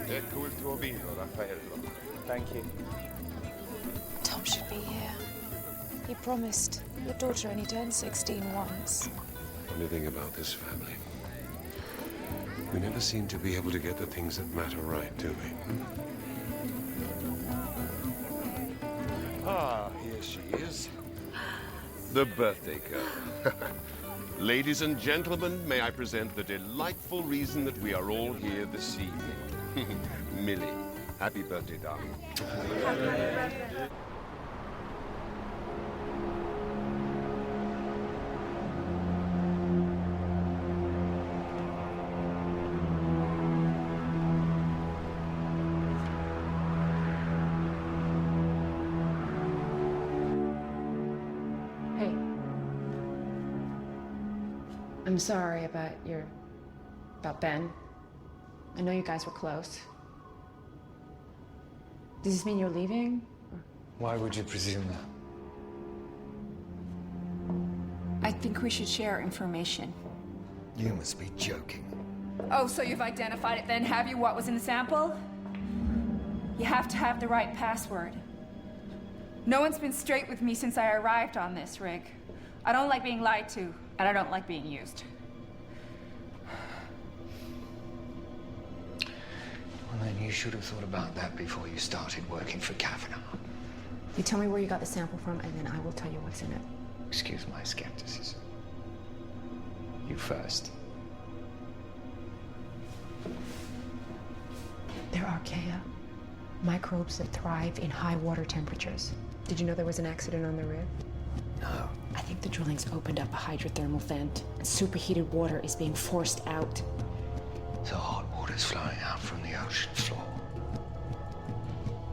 Ecco il tuo vino, Raffaello. Thank you. Tom should be here. He promised. Your daughter only turned 16 once. Funny thing about this family. We never seem to be able to get the things that matter right, do we? Ah, here she is. The birthday girl. Ladies and gentlemen, may I present the delightful reason that we are all here this evening. Millie, happy birthday, darling. Happy birthday. Hey. I'm sorry about Ben. I know you guys were close. Does this mean you're leaving? Why would you presume that? I think we should share information. You must be joking. Oh, so you've identified it then, have you? What was in the sample? You have to have the right password. No one's been straight with me since I arrived on this rig. I don't like being lied to, and I don't like being used. Well, then you should have thought about that before you started working for Kavanaugh. You tell me where you got the sample from, and then I will tell you what's in it. Excuse my skepticism. You first. They're archaea, microbes that thrive in high water temperatures. Did you know there was an accident on the rig? No. I think the drilling's opened up a hydrothermal vent, and superheated water is being forced out. So hot water's flowing out from the ocean floor.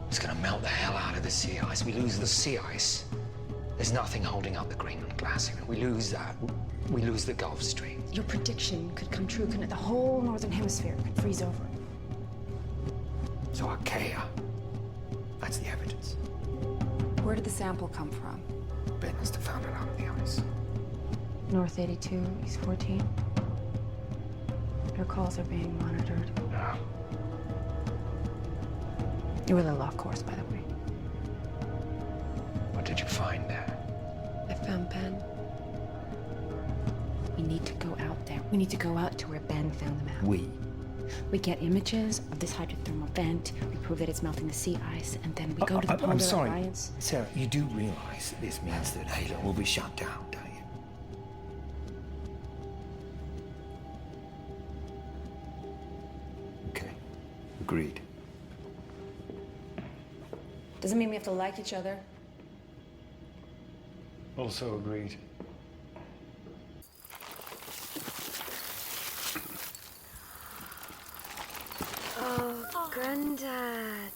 It's gonna melt the hell out of the sea ice. We lose the sea ice. There's nothing holding up the Greenland glacier. We lose that. We lose the Gulf Stream. Your prediction could come true, couldn't it? The whole northern hemisphere could freeze over. So archaea. That's the evidence. Where did the sample come from? Ben must have found it out of the ice. North 82, East 14. Your calls are being monitored. No. You were the lock course, by the way. What did you find there? I found Ben. We need to go out there. We need to go out to where Ben found the map. We get images of this hydrothermal vent, we prove that it's melting the sea ice, and then we go to the Polar I'm sorry, Alliance. Sarah, you do realize that this means that Halo will be shut down, don't you? Okay, agreed. Doesn't mean we have to like each other. Also agreed. Oh, Grandad.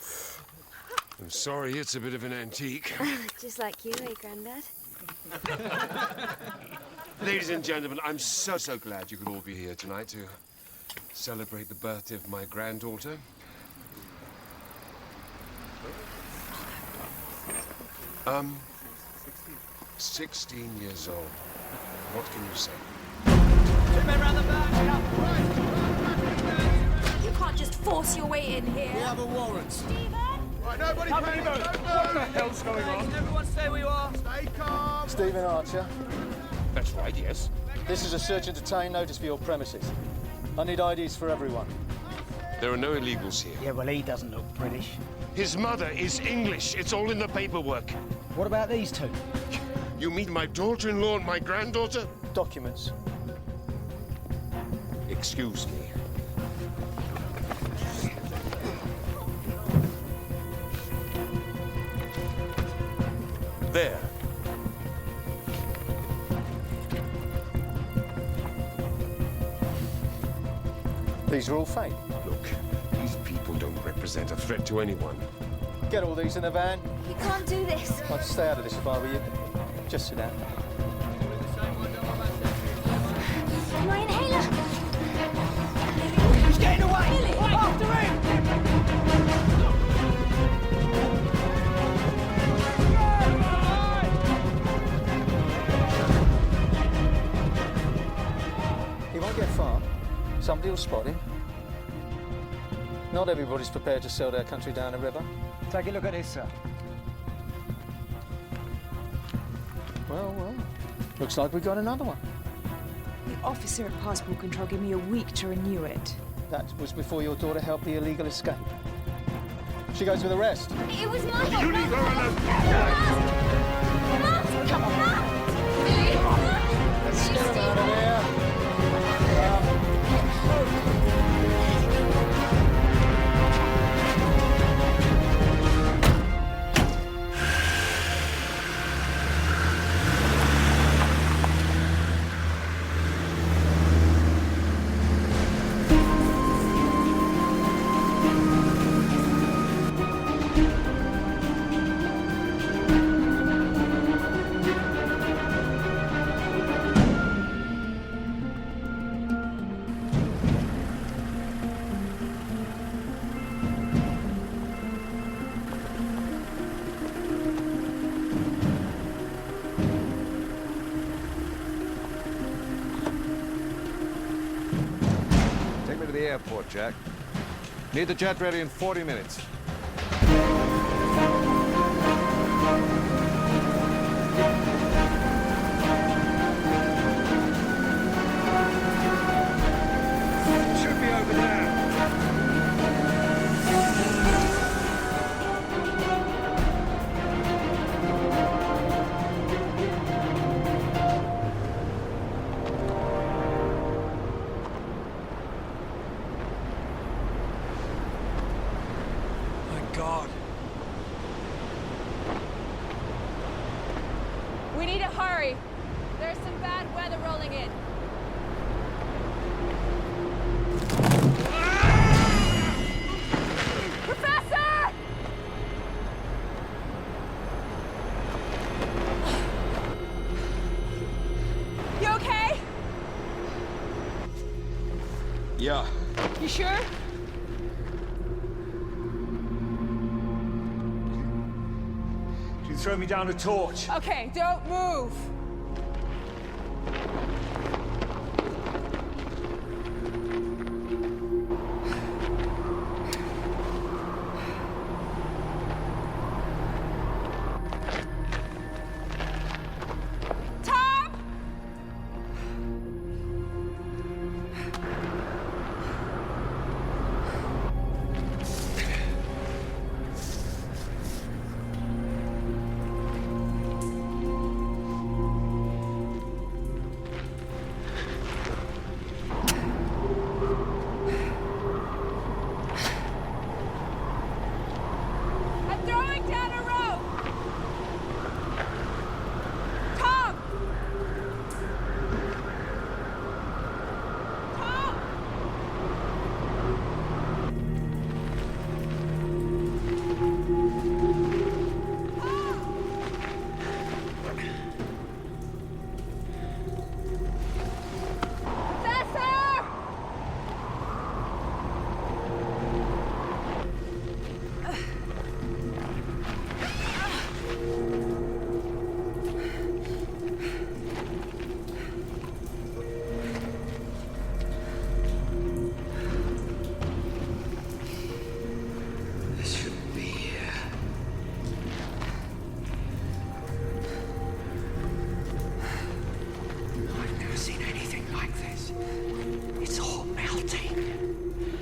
I'm sorry, it's a bit of an antique. Just like you, eh, Grandad? Ladies and gentlemen, I'm so glad you could all be here tonight to celebrate the birthday of my granddaughter. 16 years old. What can you say? You can't just force your way in here. We have a warrant. Stephen! Right, nobody panic. What the hell's going on? Everyone stay where you are. Stay calm. Stephen Archer. That's right, yes. This is a search and detain notice for your premises. I need IDs for everyone. There are no illegals here. Yeah, well, he doesn't look British. His mother is English. It's all in the paperwork. What about these two? You mean my daughter-in-law and my granddaughter? Documents. Excuse me. There. These are all fake. Look, these people don't represent a threat to anyone. Get all these in a van. You can't do this. I'd stay out of this if I were you. Just sit down. My inhaler. He's getting away! Billy. After him! He won't get far. Somebody will spot him. Not everybody's prepared to sell their country down a river. Take a look at this, sir. Well. Looks like we've got another one. The officer at Passport Control gave me a week to renew it. That was before your daughter helped the illegal escape. She goes with the rest. It was my fault. You leave her alone! Come on. Let's get him out of here. Airport, Jack. Need the jet ready in 40 minutes. hurry. There's some bad weather rolling in. Professor! You okay? Yeah. You sure? You throw me down a torch. Okay, don't move.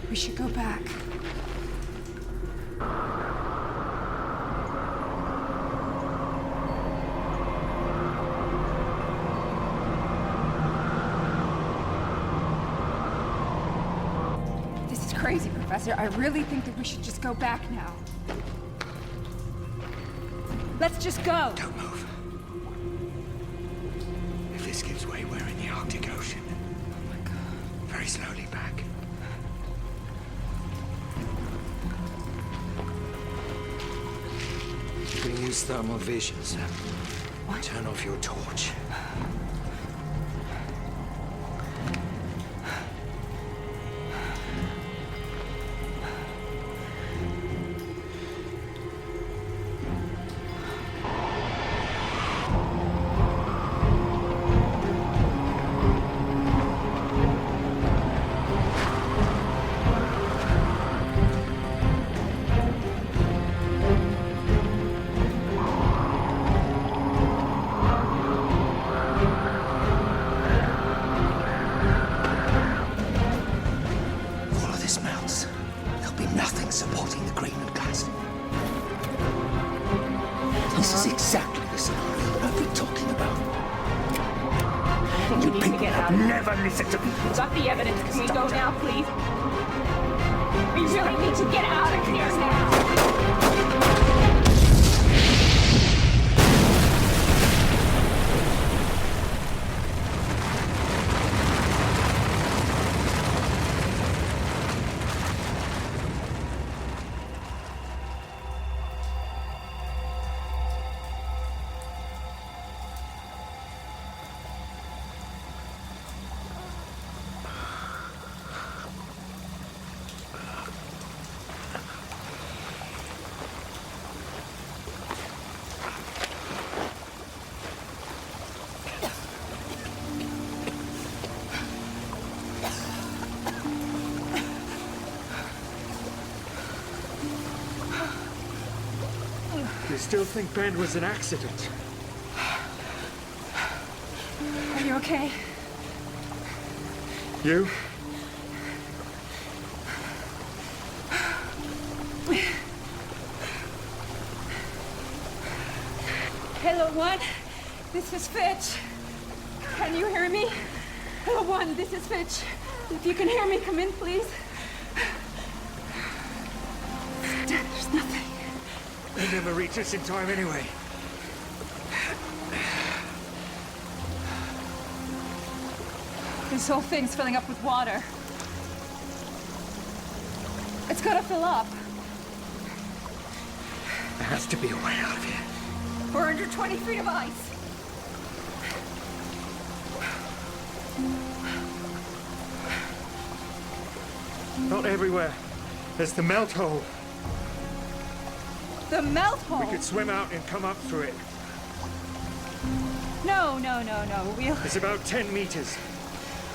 We should go back. This is crazy, Professor. I really think that we should just go back now. Let's just go. Don't move. If this gives way, we're in the Arctic Ocean. Oh my God. Very slowly back. You can use thermal vision, Sam. What? Turn off your torch. You still think Ben was an accident? Are you okay? You? Hello, One. This is Fitch. Can you hear me? Hello, One. This is Fitch. If you can hear me, come in, please. Dad, there's nothing. They never reach us in time anyway. This whole thing's filling up with water. It's gotta fill up. There has to be a way out of here. We're under 20 feet of ice. Not everywhere. There's the melt hole. The melt hole? We could swim out and come up through it. No. It's about 10 meters.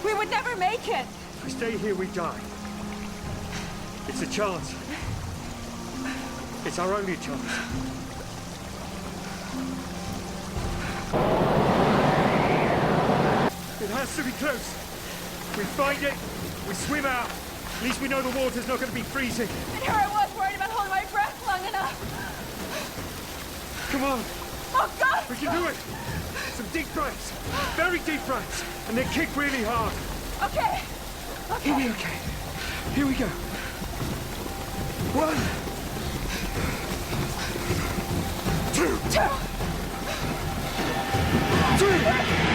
We would never make it. If we stay here, we die. It's a chance. It's our only chance. It has to be close. We find it, we swim out. At least we know the water's not going to be freezing. And here I was worried about holding my breath long enough. Come on. Oh, God! We can do it. Some deep breaths. Very deep breaths. And then kick really hard. Okay. You'll be okay. Here we go. 1, 2, 3.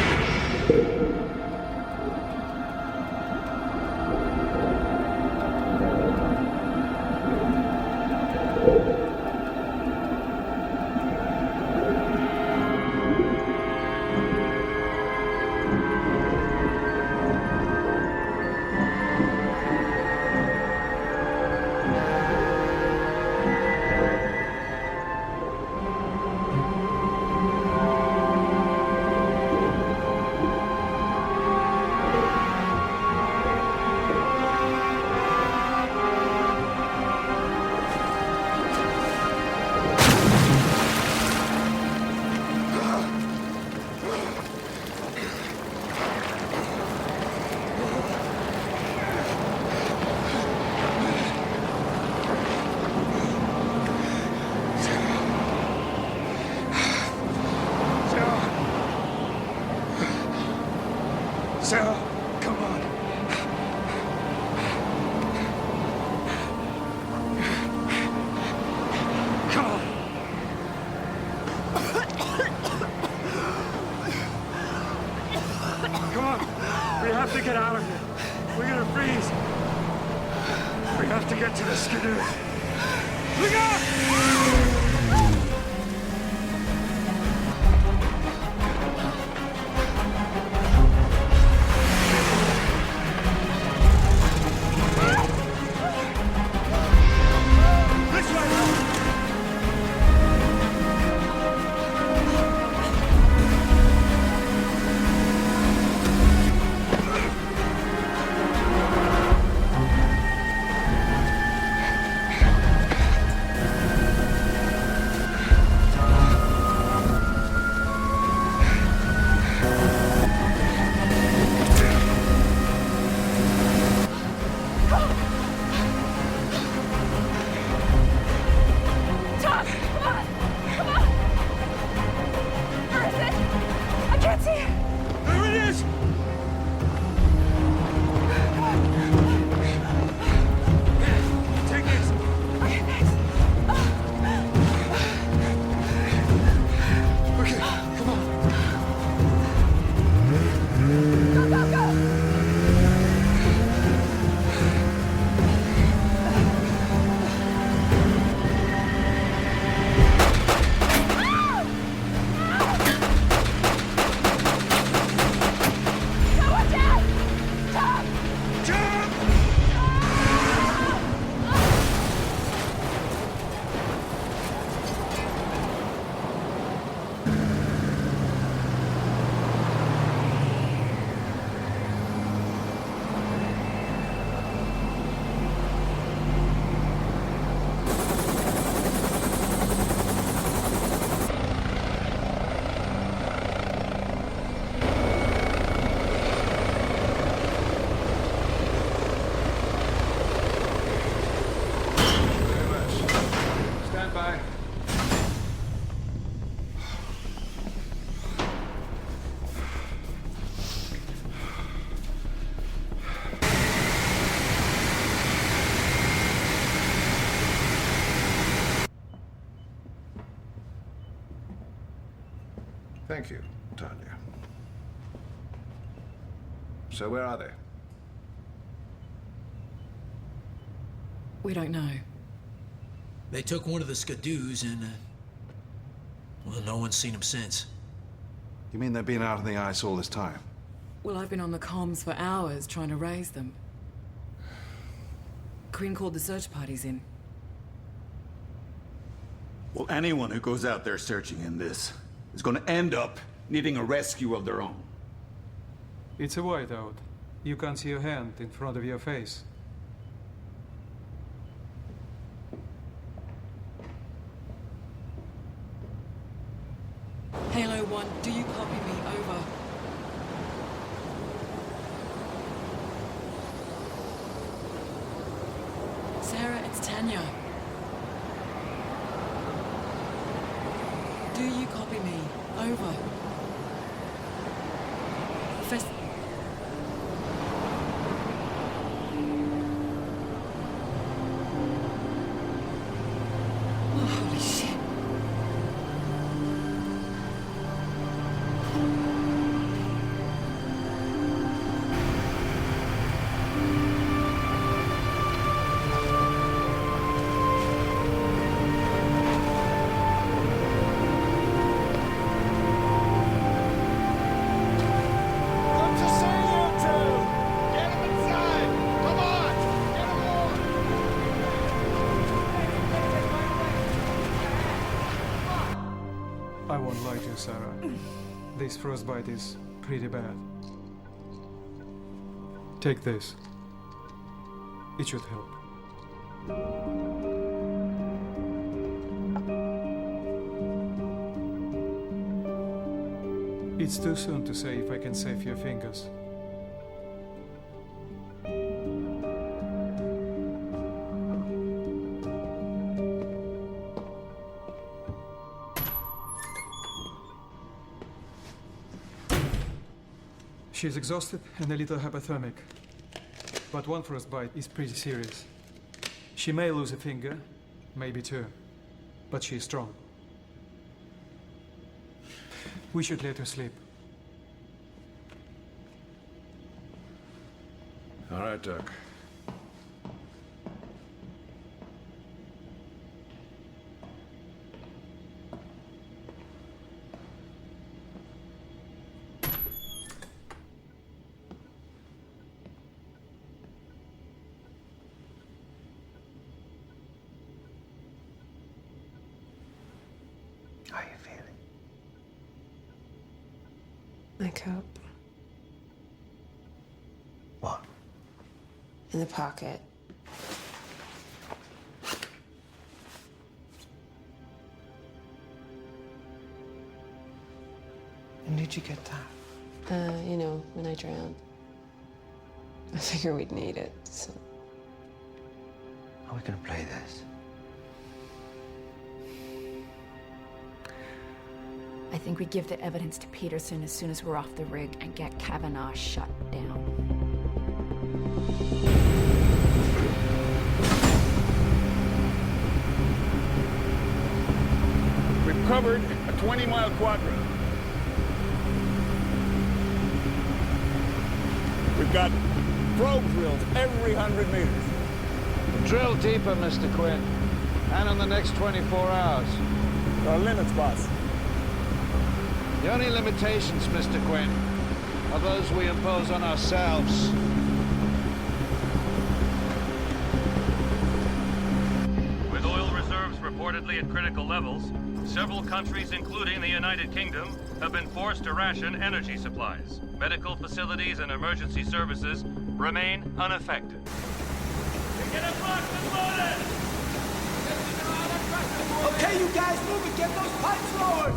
Sarah, come on. Come on. Come on. We have to get out of here. We're gonna freeze. We have to get to the skidoo. Look out! Thank you, Tanya. So where are they? We don't know. They took one of the skidoos and, well, no one's seen him since. You mean they've been out on the ice all this time? Well, I've been on the comms for hours trying to raise them. Quinn called the search parties in. Well, anyone who goes out there searching in this is going to end up needing a rescue of their own. It's a whiteout. You can't see your hand in front of your face. Halo 1, do you copy me? Over. Sarah, it's Tanya. Do you copy me? Over. Professor... Oh, holy shit. I won't lie to you, Sarah. This frostbite is pretty bad. Take this. It should help. It's too soon to say if I can save your fingers. She's exhausted and a little hypothermic, but one frostbite is pretty serious. She may lose a finger, maybe two, but she's strong. We should let her sleep. All right, Doc. How are you feeling? My coat. What? In the pocket. When did you get that? You know, when I drowned. I figure we'd need it, so. How are we gonna play this? I think we give the evidence to Peterson as soon as we're off the rig and get Kavanaugh shut down. We've covered a 20-mile quadrant. We've got probe drills every 100 meters. Drill deeper, Mr. Quinn. And in the next 24 hours. There are limits, boss. The only limitations, Mr. Quinn, are those we impose on ourselves. With oil reserves reportedly at critical levels, several countries, including the United Kingdom, have been forced to ration energy supplies. Medical facilities and emergency services remain unaffected. Okay, you guys, move it. Get those pipes lowered.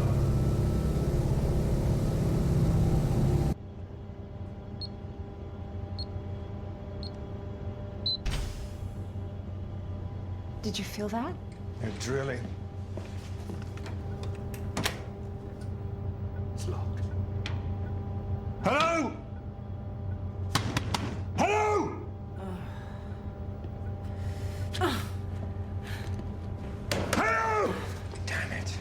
Did you feel that? They're drilling. It's locked. Hello? Hello? Hello? Damn it.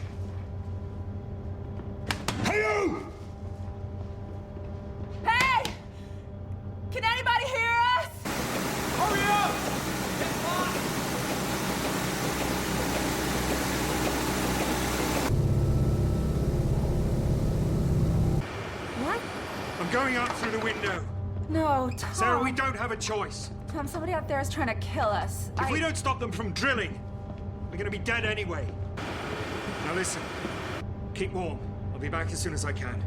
Hello? Hey! I'm going out through the window. No, Tom. Sarah, we don't have a choice. Tom, somebody out there is trying to kill us. If we don't stop them from drilling, we're gonna be dead anyway. Now listen, keep warm. I'll be back as soon as I can.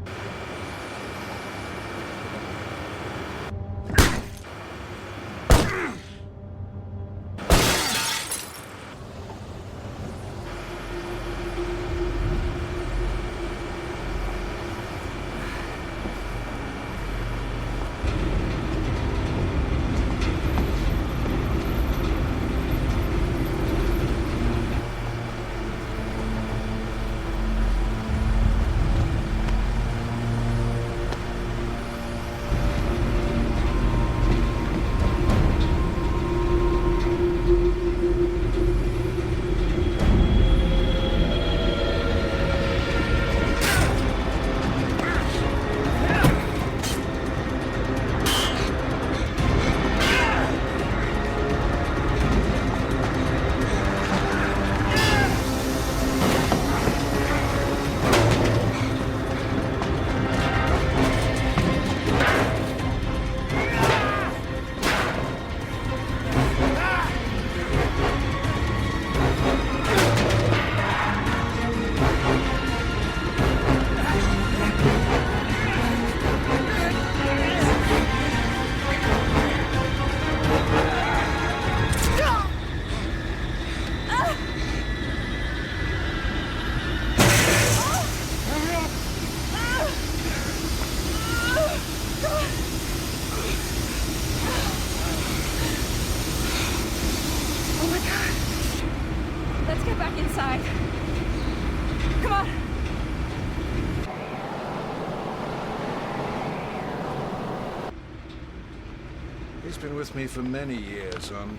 He's been with me for many years on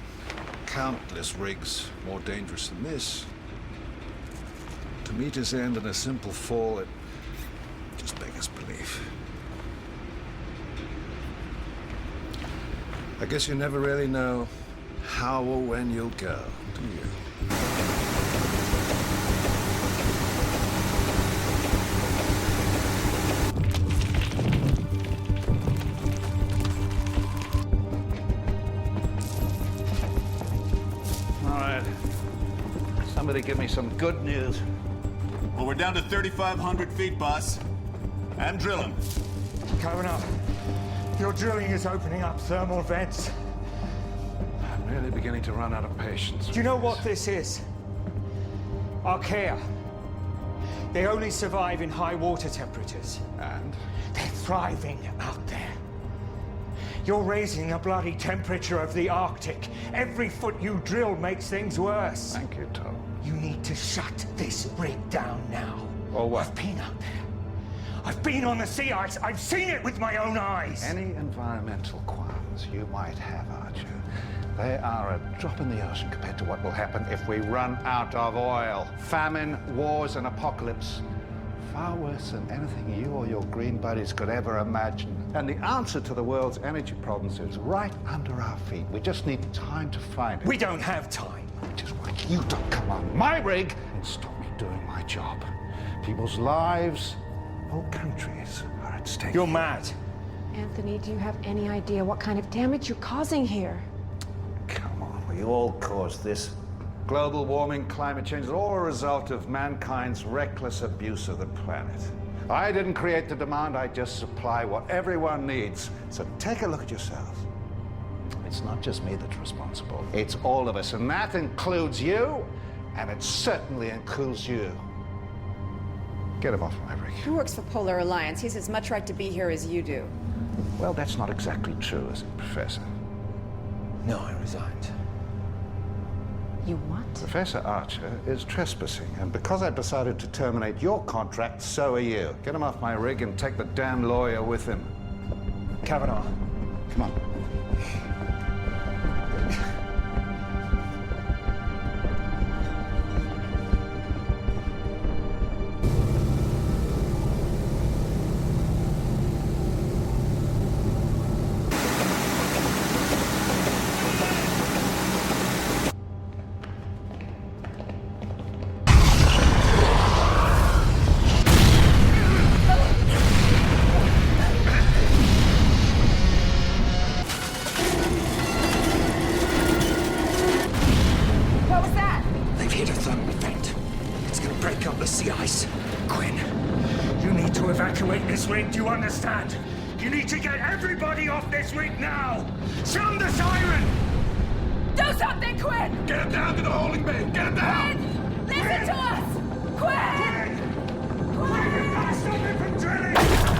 countless rigs more dangerous than this. To meet his end in a simple fall, it just beggars belief. I guess you never really know how or when you'll go, do you? Somebody give me some good news. Well, we're down to 3,500 feet, boss. And drilling. Kavanaugh, your drilling is opening up thermal vents. I'm really beginning to run out of patience. Do you know what this is? Archaea. They only survive in high water temperatures. And? They're thriving out there. You're raising the bloody temperature of the Arctic. Every foot you drill makes things worse. Thank you, Tom. You need to shut this rig down now. Or what? I've been out there. I've been on the sea ice. I've seen it with my own eyes. Any environmental qualms you might have, Archer, they are a drop in the ocean compared to what will happen if we run out of oil. Famine, wars, and apocalypse. Far worse than anything you or your green buddies could ever imagine. And the answer to the world's energy problems is right under our feet. We just need time to find it. We don't have time. Which is why you don't come on my rig and stop me doing my job. People's lives, whole countries are at stake. You're mad. Anthony, do you have any idea what kind of damage you're causing here? Come on, we all caused this. Global warming, climate change is all a result of mankind's reckless abuse of the planet. I didn't create the demand, I just supply what everyone needs. So take a look at yourself. It's not just me that's responsible, it's all of us, and that includes you, and it certainly includes you. Get him off my rig. He works for Polar Alliance. He has as much right to be here as you do. Well, that's not exactly true, is it, Professor? No, I resigned. You what? Professor Archer is trespassing, and because I've decided to terminate your contract, so are you. Get him off my rig and take the damn lawyer with him. Kavanaugh. Come on. evacuate this rig, do you understand? You need to get everybody off this rig now! Sound the siren! Do something, Quinn! Get him down to the holding bay! Get him down! Quinn! Listen to us! Quinn! Quinn, you've got to stop him from drilling!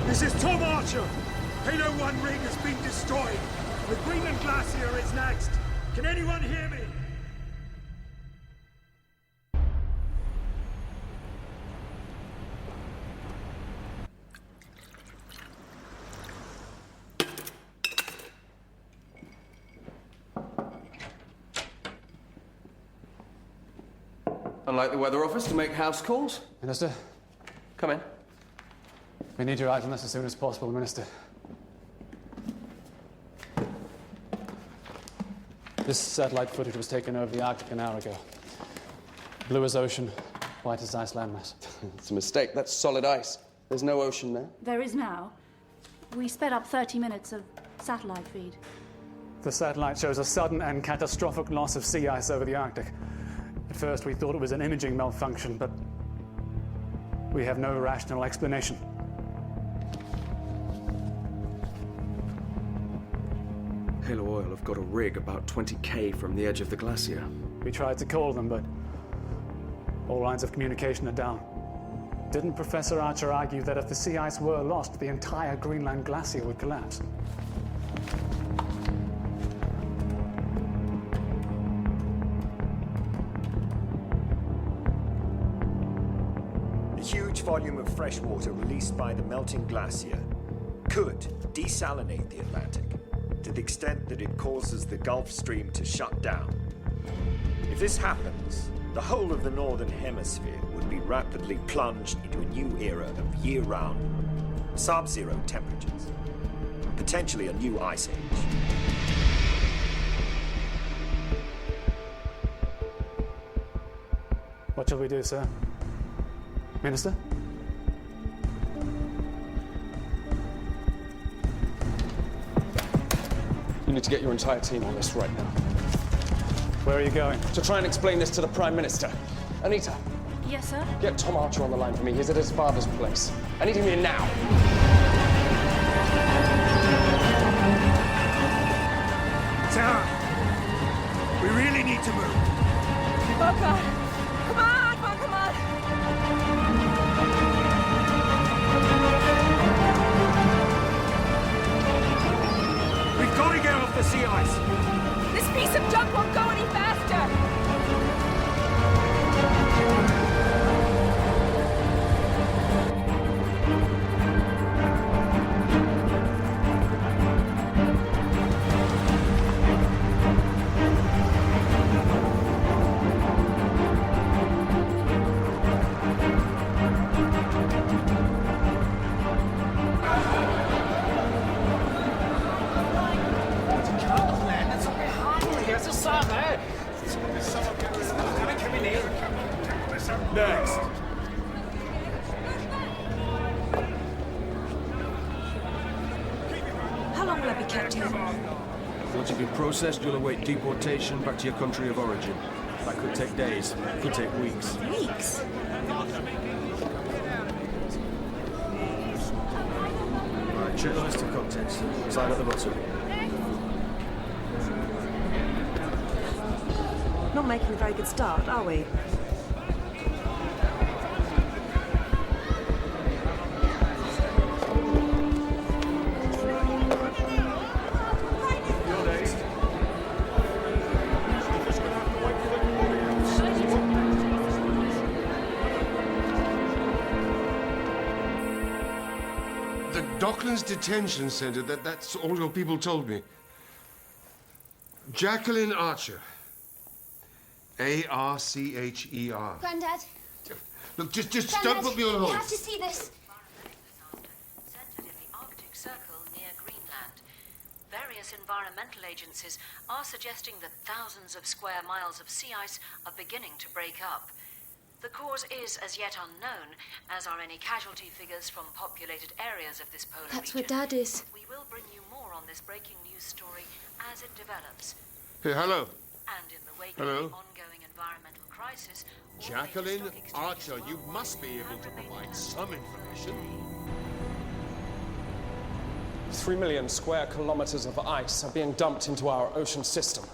This is Tom Archer. Halo 1 ring has been destroyed. The Greenland Glacier is next. Can anyone hear me? Unlike the weather office to make house calls. Minister? Come in. We need your eyes on this as soon as possible, Minister. This satellite footage was taken over the Arctic an hour ago. Blue as ocean, white as ice landmass. It's a mistake. That's solid ice. There's no ocean there. There is now. We sped up 30 minutes of satellite feed. The satellite shows a sudden and catastrophic loss of sea ice over the Arctic. At first, we thought it was an imaging malfunction, but we have no rational explanation. Halo Oil have got a rig about 20k from the edge of the glacier. We tried to call them, but all lines of communication are down. Didn't Professor Archer argue that if the sea ice were lost, the entire Greenland glacier would collapse? The huge volume of fresh water released by the melting glacier could desalinate the Atlantic to the extent that it causes the Gulf Stream to shut down. If this happens, the whole of the northern hemisphere would be rapidly plunged into a new era of year-round, sub-zero temperatures, potentially a new ice age. What shall we do, sir? Minister? You need to get your entire team on this right now. Where are you going? To try and explain this to the Prime Minister. Anita. Yes, sir? Get Tom Archer on the line for me. He's at his father's place. I need him here now. Sarah, we really need to move. Oh, God. Come on, come on. We've got to get off the sea ice. This piece of junk won't go any faster. Next. How long will I be kept here? Once you've been processed, you'll await deportation back to your country of origin. That could take days, could take weeks. Weeks? Right, check the list of contents. Sign at the bottom. Not making a very good start, are we? Docklands Detention Center, that's all your people told me. Jacqueline Archer. A-R-C-H-E-R. Granddad. Look, just Granddad, don't put me on hold. You have to see this. Centered in the Arctic Circle near Greenland. Various environmental agencies are suggesting that thousands of square miles of sea ice are beginning to break up. The cause is as yet unknown, as are any casualty figures from populated areas of this polar That's region. where Dad is. We will bring you more on this breaking news story as it develops. Hey, hello. And in the wake Hello. of the ongoing environmental crisis, Jacqueline Archer, you must be able to provide some information. 3 million square kilometers of ice are being dumped into our ocean system.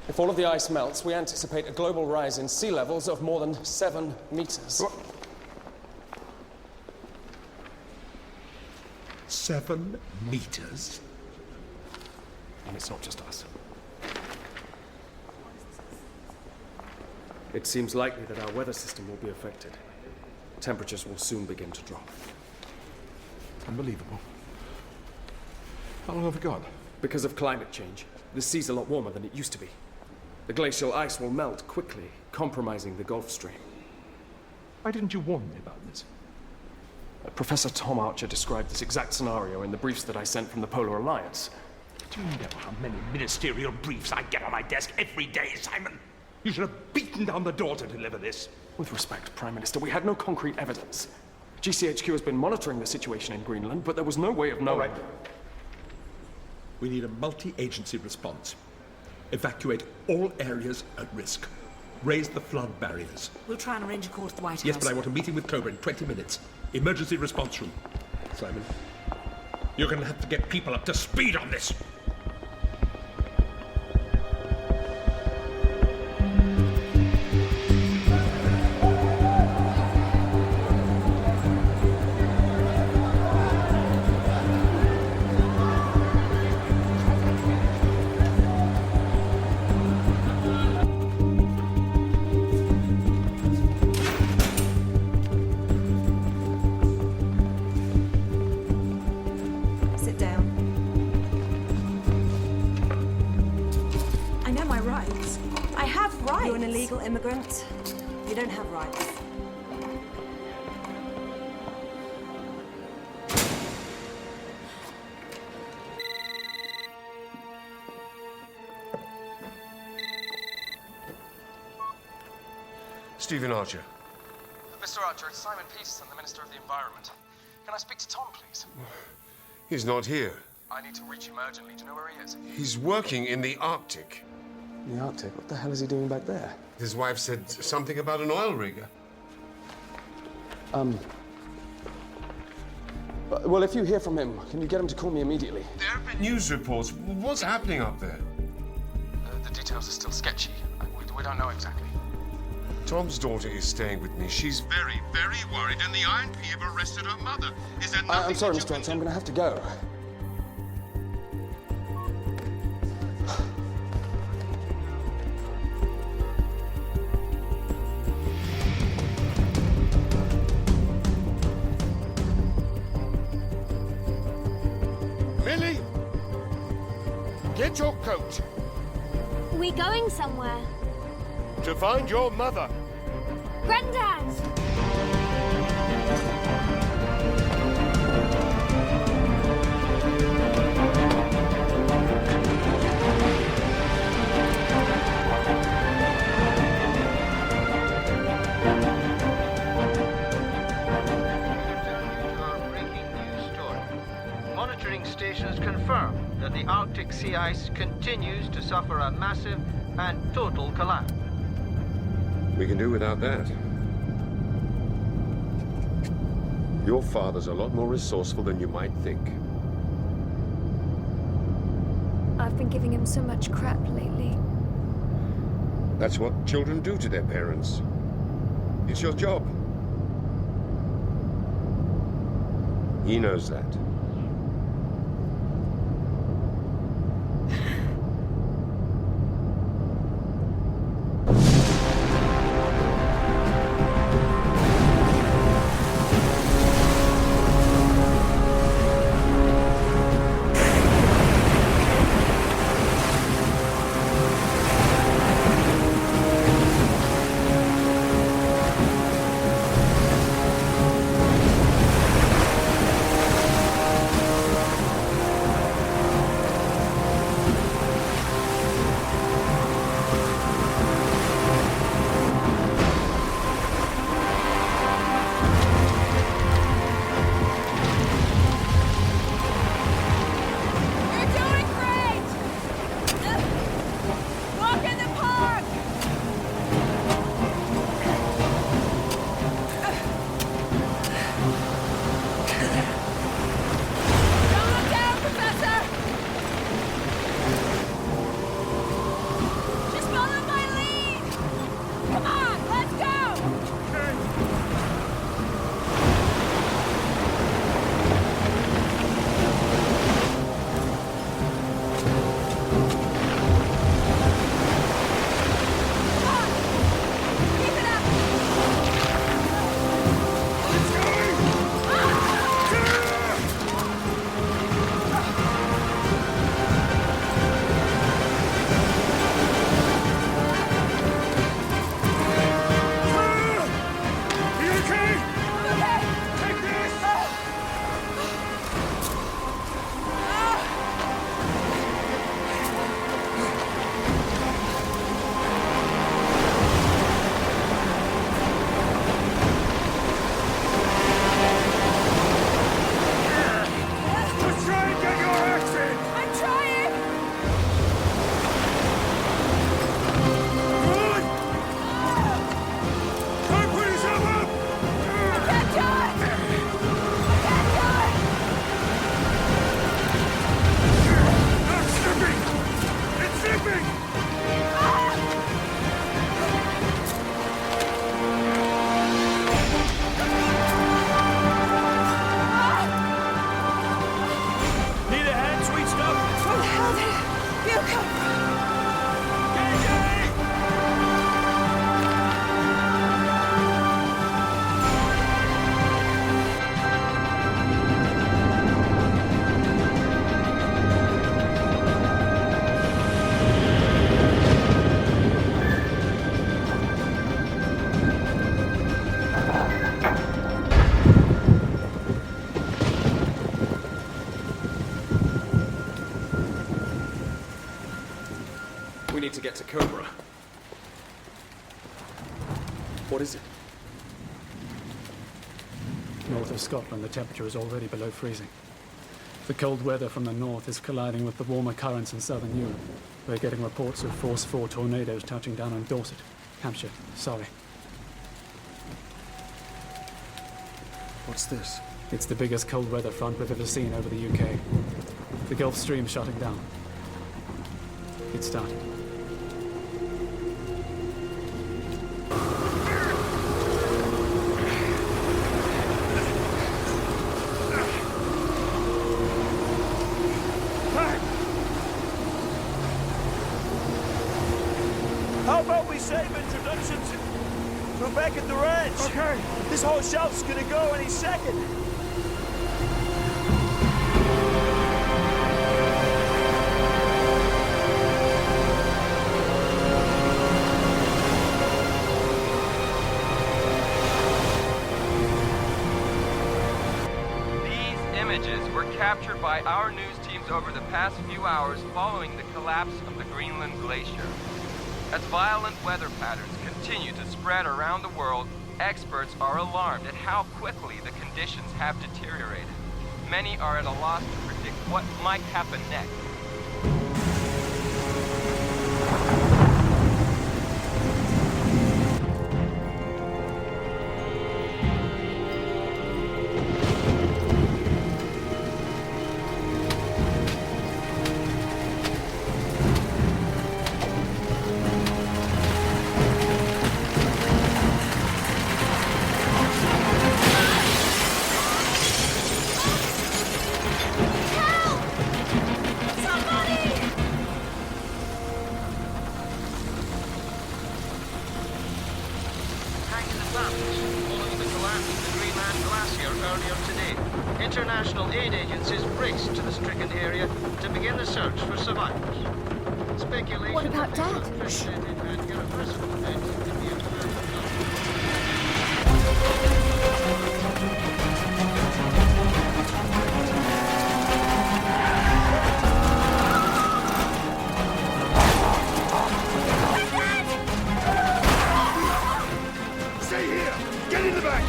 If all of the ice melts, we anticipate a global rise in sea levels of more than 7 meters. 7 meters? And it's not just us. It seems likely that our weather system will be affected. Temperatures will soon begin to drop. Unbelievable. How long have we got? Because of climate change, the sea's a lot warmer than it used to be. The glacial ice will melt quickly, compromising the Gulf Stream. Why didn't you warn me about this? Professor Tom Archer described this exact scenario in the briefs that I sent from the Polar Alliance. Do you know how many ministerial briefs I get on my desk every day, Simon? You should have beaten down the door to deliver this. With respect, Prime Minister, we had no concrete evidence. GCHQ has been monitoring the situation in Greenland, but there was no way of knowing. All right. We need a multi-agency response. Evacuate all areas at risk. Raise the flood barriers. We'll try and arrange a call to the White House. Yes, but I want a meeting with Cobra in 20 minutes. Emergency response room. Simon, you're going to have to get people up to speed on this. Immigrant, you don't have rights. Stephen Archer. Mr. Archer, it's Simon Peterson, the Minister of the Environment. Can I speak to Tom, please? He's not here. I need to reach him urgently. Do you know where he is? He's working in the Arctic. The Arctic? What the hell is he doing back there? His wife said something about an oil rig. Well, if you hear from him, can you get him to call me immediately? There have been news reports. What's happening up there? The details are still sketchy. We don't know exactly. Tom's daughter is staying with me. She's very, very worried, and the INP have arrested her mother. Is there nothing... I'm sorry, Mr. Archer, I'm going to have to go. Millie! Get your coat. We going somewhere? To find your mother. Granddad! Monitoring stations confirm that the Arctic sea ice continues to suffer a massive and total collapse. We can do without that. Your father's a lot more resourceful than you might think. I've been giving him so much crap lately. That's what children do to their parents. It's your job. He knows that. to get to 𝐂𝐫𝒂𝒈𝒆💄. What is it? North of Scotland, the temperature is already below freezing. The cold weather from the north is colliding with the warmer currents in southern Europe. We're getting reports of Force 4 tornadoes touching down on Dorset, Hampshire, Surrey. What's this? It's the biggest cold weather front we've ever seen over the UK. The Gulf Stream shutting down. It's starting. How about we save introductions till back at the ranch? Okay. This whole shelf's gonna go any second. These images were captured by our news teams over the past few hours following the collapse of the Greenland glacier. As violent weather patterns continue to spread around the world, experts are alarmed at how quickly the conditions have deteriorated. Many are at a loss to predict what might happen next. Following the collapse of the Greenland glacier earlier today, international aid agencies raced to the stricken area to begin the search for survivors. Speculation. What about Dad? And irreversible events could be Stay here! Get in the back!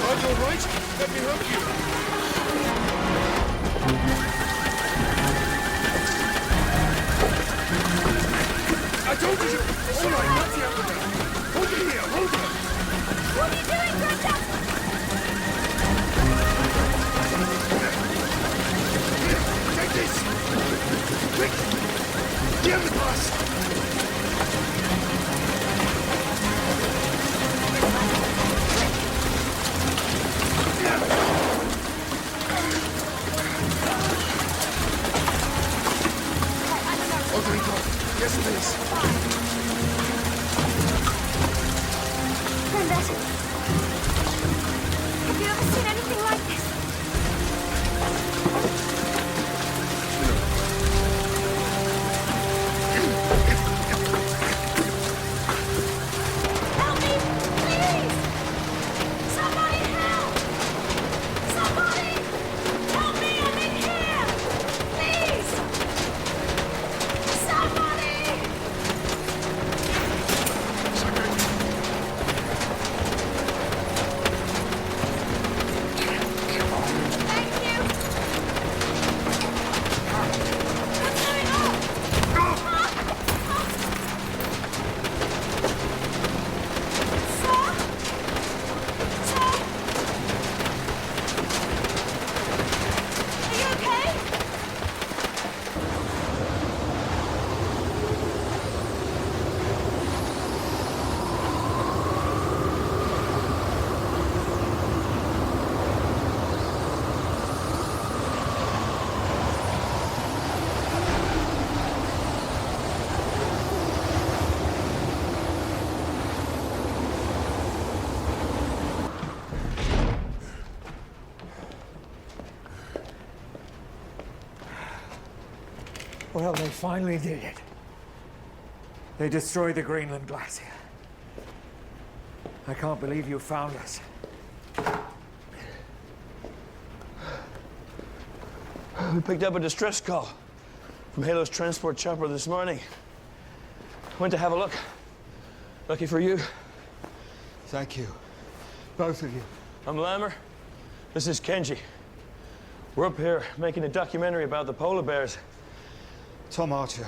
Are you all right? Let me help you. I told you to... All right, that's the other way. Hold it here, hold it! What are you doing, Brenda? Here, take this! Quick! Get the bus! Yes, it is. Brenda, have you ever seen anything like this? Help me, please! Somebody help! Somebody! Help me, I'm in here! Please! Somebody! Thank you! What's going on? Sir? Sir? Are you okay? Well, they finally did it. They destroyed the Greenland glacier. I can't believe you found us. We picked up a distress call from Halo's transport chopper this morning. Went to have a look. Lucky for you. Thank you. Both of you. I'm Lammer. This is Kenji. We're up here making a documentary about the polar bears. Tom Archer.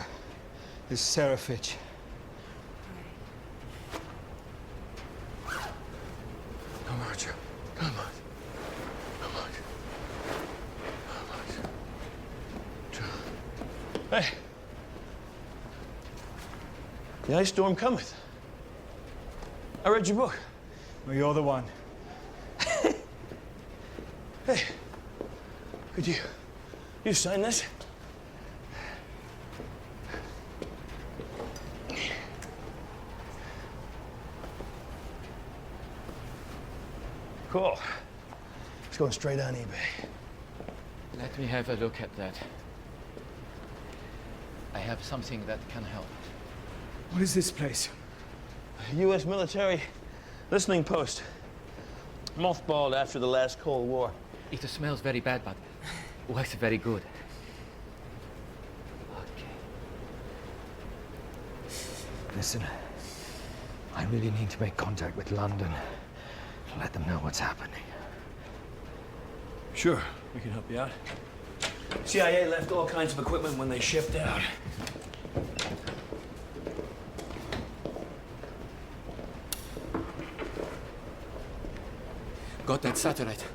This is Sarah Fitch. Tom Archer. Come on. Hey. The ice storm cometh. I read your book. Well, you're the one. Hey. Could you sign this? Cool. It's going straight on eBay. Let me have a look at that. I have something that can help. What is this place? U.S. military listening post. Mothballed after the last Cold War. It smells very bad, but works very good. Listen, I really need to make contact with London to let them know what's happening. Sure, we can help you out. CIA left all kinds of equipment when they shipped out. Got that satellite.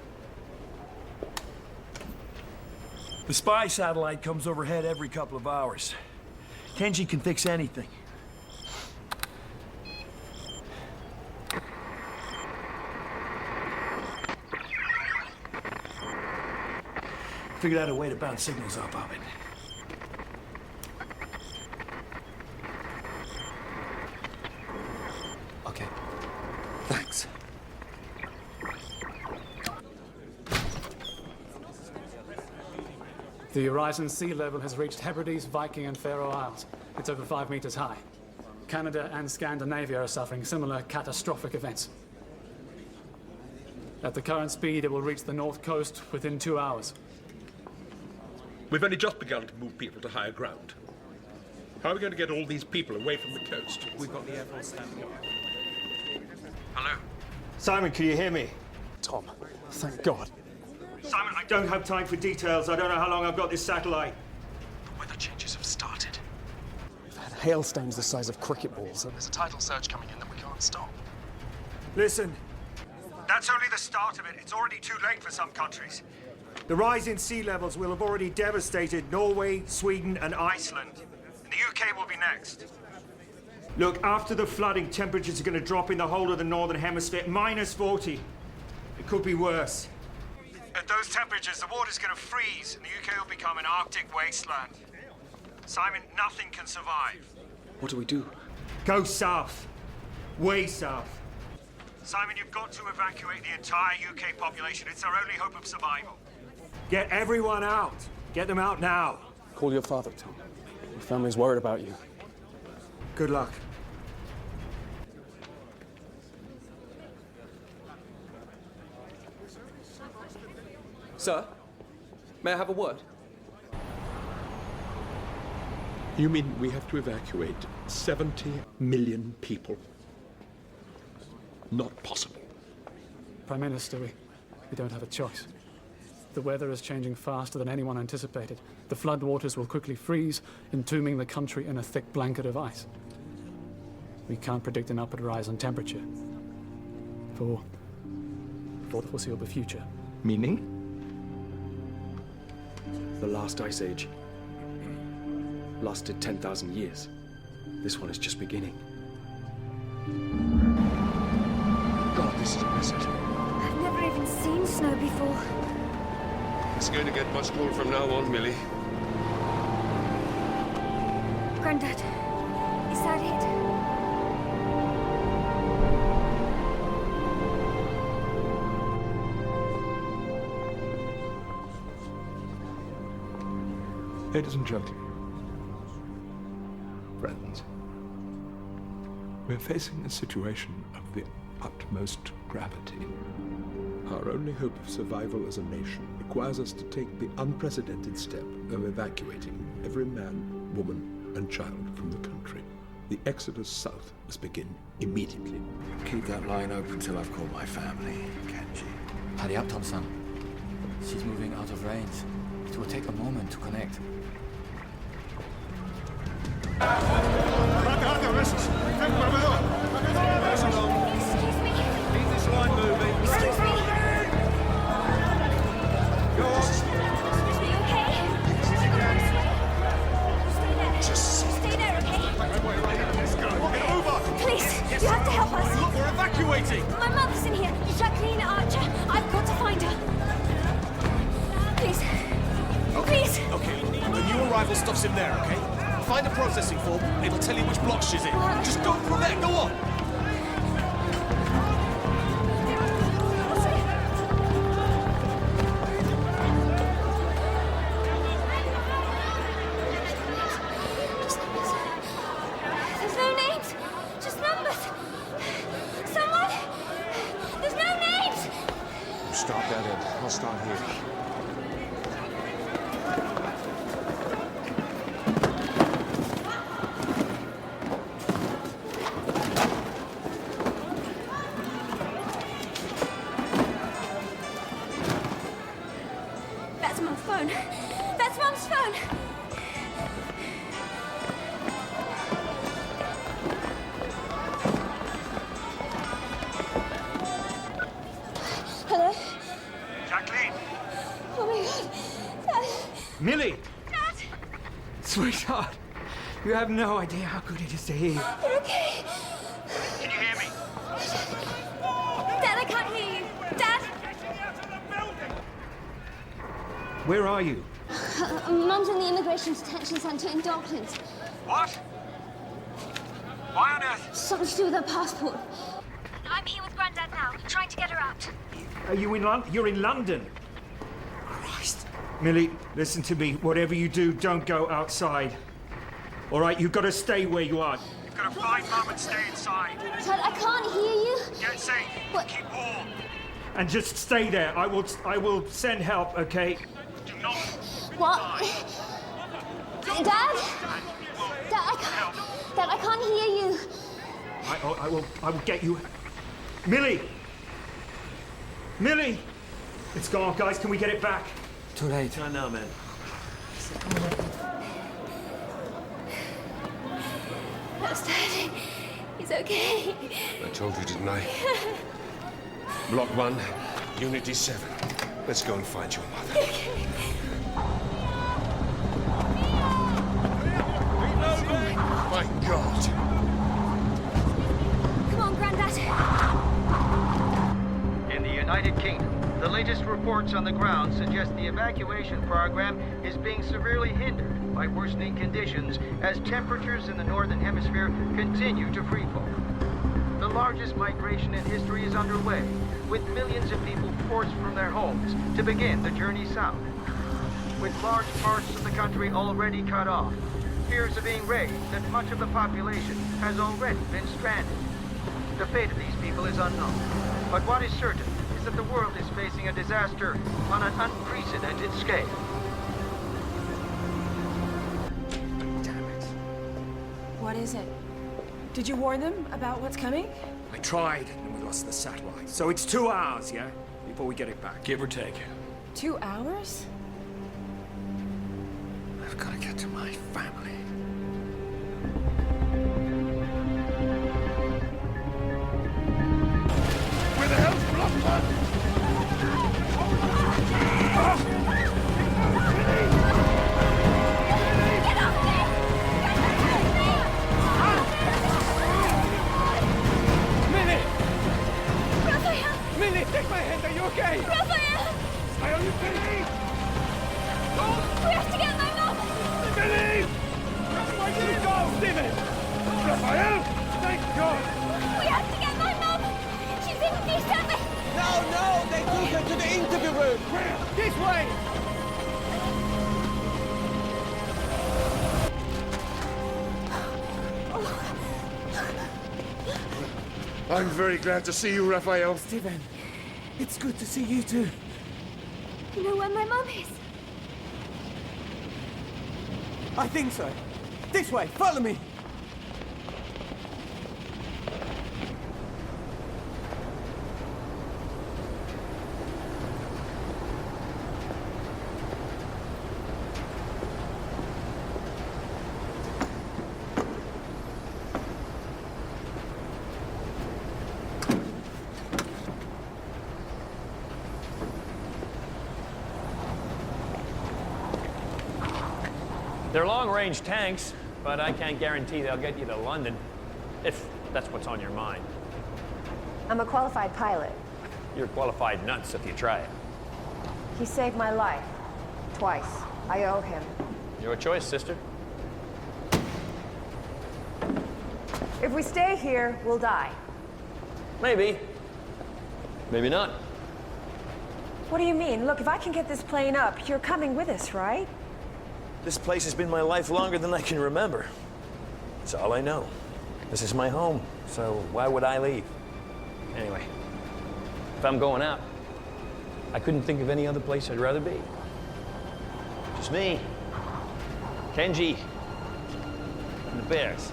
The spy satellite comes overhead every couple of hours. Kenji can fix anything. Figured out a way to bounce signals off of it. Okay. Thanks. The horizon sea level has reached Hebrides, Viking, and Faroe Isles. It's over 5 meters high. Canada and Scandinavia are suffering similar catastrophic events. At the current speed, it will reach the north coast within 2 hours. We've only just begun to move people to higher ground. How are we going to get all these people away from the coast? We've got the Air Force standing up. Hello? Simon, can you hear me? Tom, thank God. Simon, I don't have time for details. I don't know how long I've got this satellite. The weather changes have started. We've had hailstones the size of cricket balls, and there's a tidal surge coming in that we can't stop. Listen, that's only the start of it. It's already too late for some countries. The rise in sea levels will have already devastated Norway, Sweden, and Iceland. And the UK will be next. Look, after the flooding, temperatures are going to drop in the whole of the northern hemisphere, minus 40. It could be worse. At those temperatures, the water's going to freeze, and the UK will become an Arctic wasteland. Simon, nothing can survive. What do we do? Go south. Way south. Simon, you've got to evacuate the entire UK population. It's our only hope of survival. Get everyone out. Get them out now. Call your father, Tom. Your family's worried about you. Good luck. Sir, may I have a word? You mean we have to evacuate 70 million people? Not possible. Prime Minister, we don't have a choice. The weather is changing faster than anyone anticipated. The floodwaters will quickly freeze, entombing the country in a thick blanket of ice. We can't predict an upward rise in temperature for the foreseeable future. Meaning? The last ice age lasted 10,000 years. This one is just beginning. God, this is a blizzard. I've never even seen snow before. It's going to get much colder from now on, Millie. Grandad, is that it? Ladies and gentlemen, friends, we're facing a situation of the utmost gravity. Our only hope of survival as a nation requires us to take the unprecedented step of evacuating every man, woman, and child from the country. The exodus south must begin immediately. Keep that line open till I've called my family, Kenji. Hurry up, Thompson. She's moving out of range. It will take a moment to connect. Excuse me. Keep this line moving. Excuse me. Excuse me, okay? Stay there. Stay there, okay? Let's go. Move on. Please, you have to help us. Look, we're evacuating. My mother's in here. Jacqueline Archer. I've got to find her. Please. Please. Okay, the new arrival stops in there, okay? Find a processing form, it'll tell you which block she's in. Just go from there, go on! There's no names, just numbers. Someone! There's no names! You start that end. I'll start here. That's Mum's phone. That's Mum's phone. Hello? Jacqueline! Oh my God. Dad. Millie! Dad! Sweetheart, you have no idea how good it is to hear you. You're okay? Can you hear me? Dad, I can't hear you. Dad! Where are you? Mum's in the immigration detention centre in Docklands. What? Why on earth? Something to do with her passport. I'm here with Grandad now, trying to get her out. Are you in London? You're in London. Christ. Millie, listen to me. Whatever you do, don't go outside. All right, you've got to stay where you are. You've got to find Mum and stay inside. Dad, I can't hear you. Get safe. What? Keep warm. And just stay there. I will send help, okay? Do not. What? Dad? Dad, I can't hear you. I will get you. Millie! Millie! It's gone, guys. Can we get it back? Too late. I know, man. That's Dad. He's okay. I told you, didn't I? Block 1, Unity 7. Let's go and find your mother. My God! Come on, Grandad. In the United Kingdom, the latest reports on the ground suggest the evacuation program is being severely hindered by worsening conditions as temperatures in the Northern Hemisphere continue to freefall. The largest migration in history is underway, with millions of people forced from their homes to begin the journey south. With large parts of the country already cut off, fears are being raised that much of the population has already been stranded. The fate of these people is unknown, but what is certain is that the world is facing a disaster on an unprecedented scale. Damn it. What is it? Did you warn them about what's coming? I tried, and we lost the satellite. So it's 2 hours, yeah? Before we get it back. Give or take. 2 hours? I've got to get to my family. Where the hell's Block 1? Millie, take my hand. Are you okay? Raphael! Are you kidding me? We have to get my mom! Millie! Where did you go, Stephen? Raphael! Thank God! We have to get my mom! She's in the assembly! No, they took her to the interview room. Where? This way! I'm very glad to see you, Raphael. Stephen, it's good to see you too. You know where my mum is? I think so. This way, follow me. They're long-range tanks, but I can't guarantee they'll get you to London, if that's what's on your mind. I'm a qualified pilot. You're qualified nuts if you try it. He saved my life. Twice. I owe him. Your choice, sister. If we stay here, we'll die. Maybe. Maybe not. What do you mean? Look, if I can get this plane up, you're coming with us, right? This place has been my life longer than I can remember. It's all I know. This is my home, so why would I leave? Anyway, if I'm going out, I couldn't think of any other place I'd rather be. Just me, 𝐂𝐤𝐸, and the bears.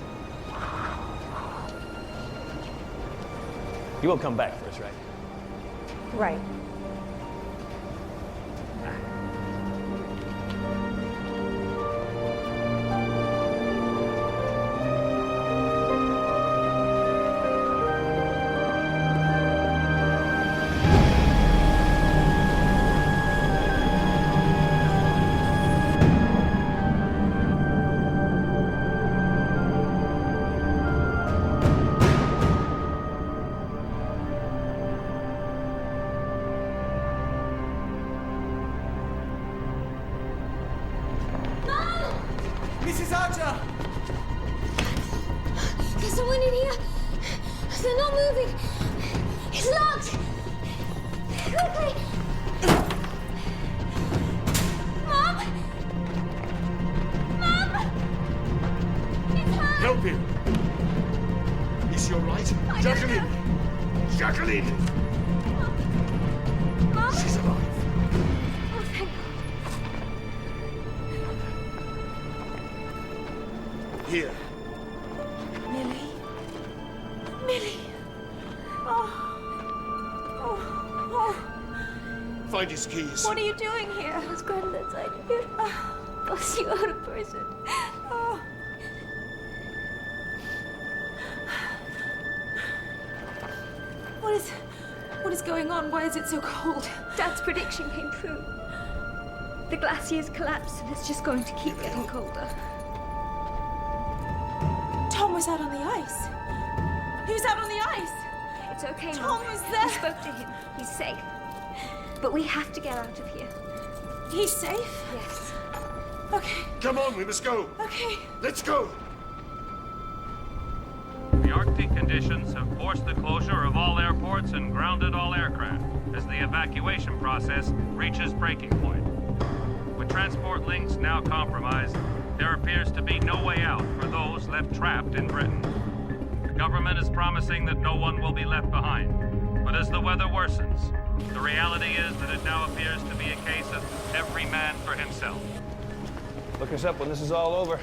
You will come back for us, right? Right. There's someone in here. They're not moving. It's locked. Quickly. Mom! Mom! It's her! Help him! Is she all right? Jacqueline! Jacqueline! Mom! She's alive. Oh, thank God. Here. Millie? Millie? Find his keys. What are you doing here? I was Granddad's idea. Bust you out of prison. What is going on? Why is it so cold? Dad's prediction came true. The glaciers collapsed and it's just going to keep getting colder. Tom was out on the ice. He was out on the ice. It's okay, Tom Mom. was there. We spoke to him. He's safe. But we have to get out of here. He's safe? Yes. Okay. Come on, we must go. Okay. Let's go. The Arctic conditions have forced the closure of all airports and grounded all aircraft as the evacuation process reaches breaking point. With transport links now compromised, there appears to be no way out for those left trapped in Britain. The government is promising that no one will be left behind. But as the weather worsens, the reality is that it now appears to be a case of every man for himself. Look us up when this is all over.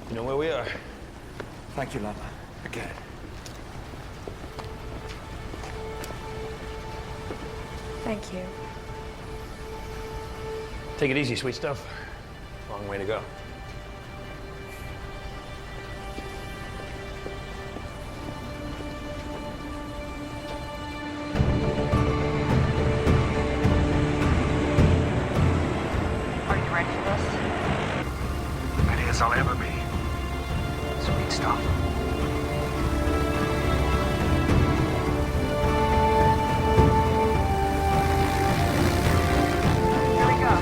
You know where we are. Thank you, Lama. Again. Thank you. Take it easy, sweet stuff. Long way to go. Are you ready for this? Ready as I'll ever be. Sweet stuff. Here we go.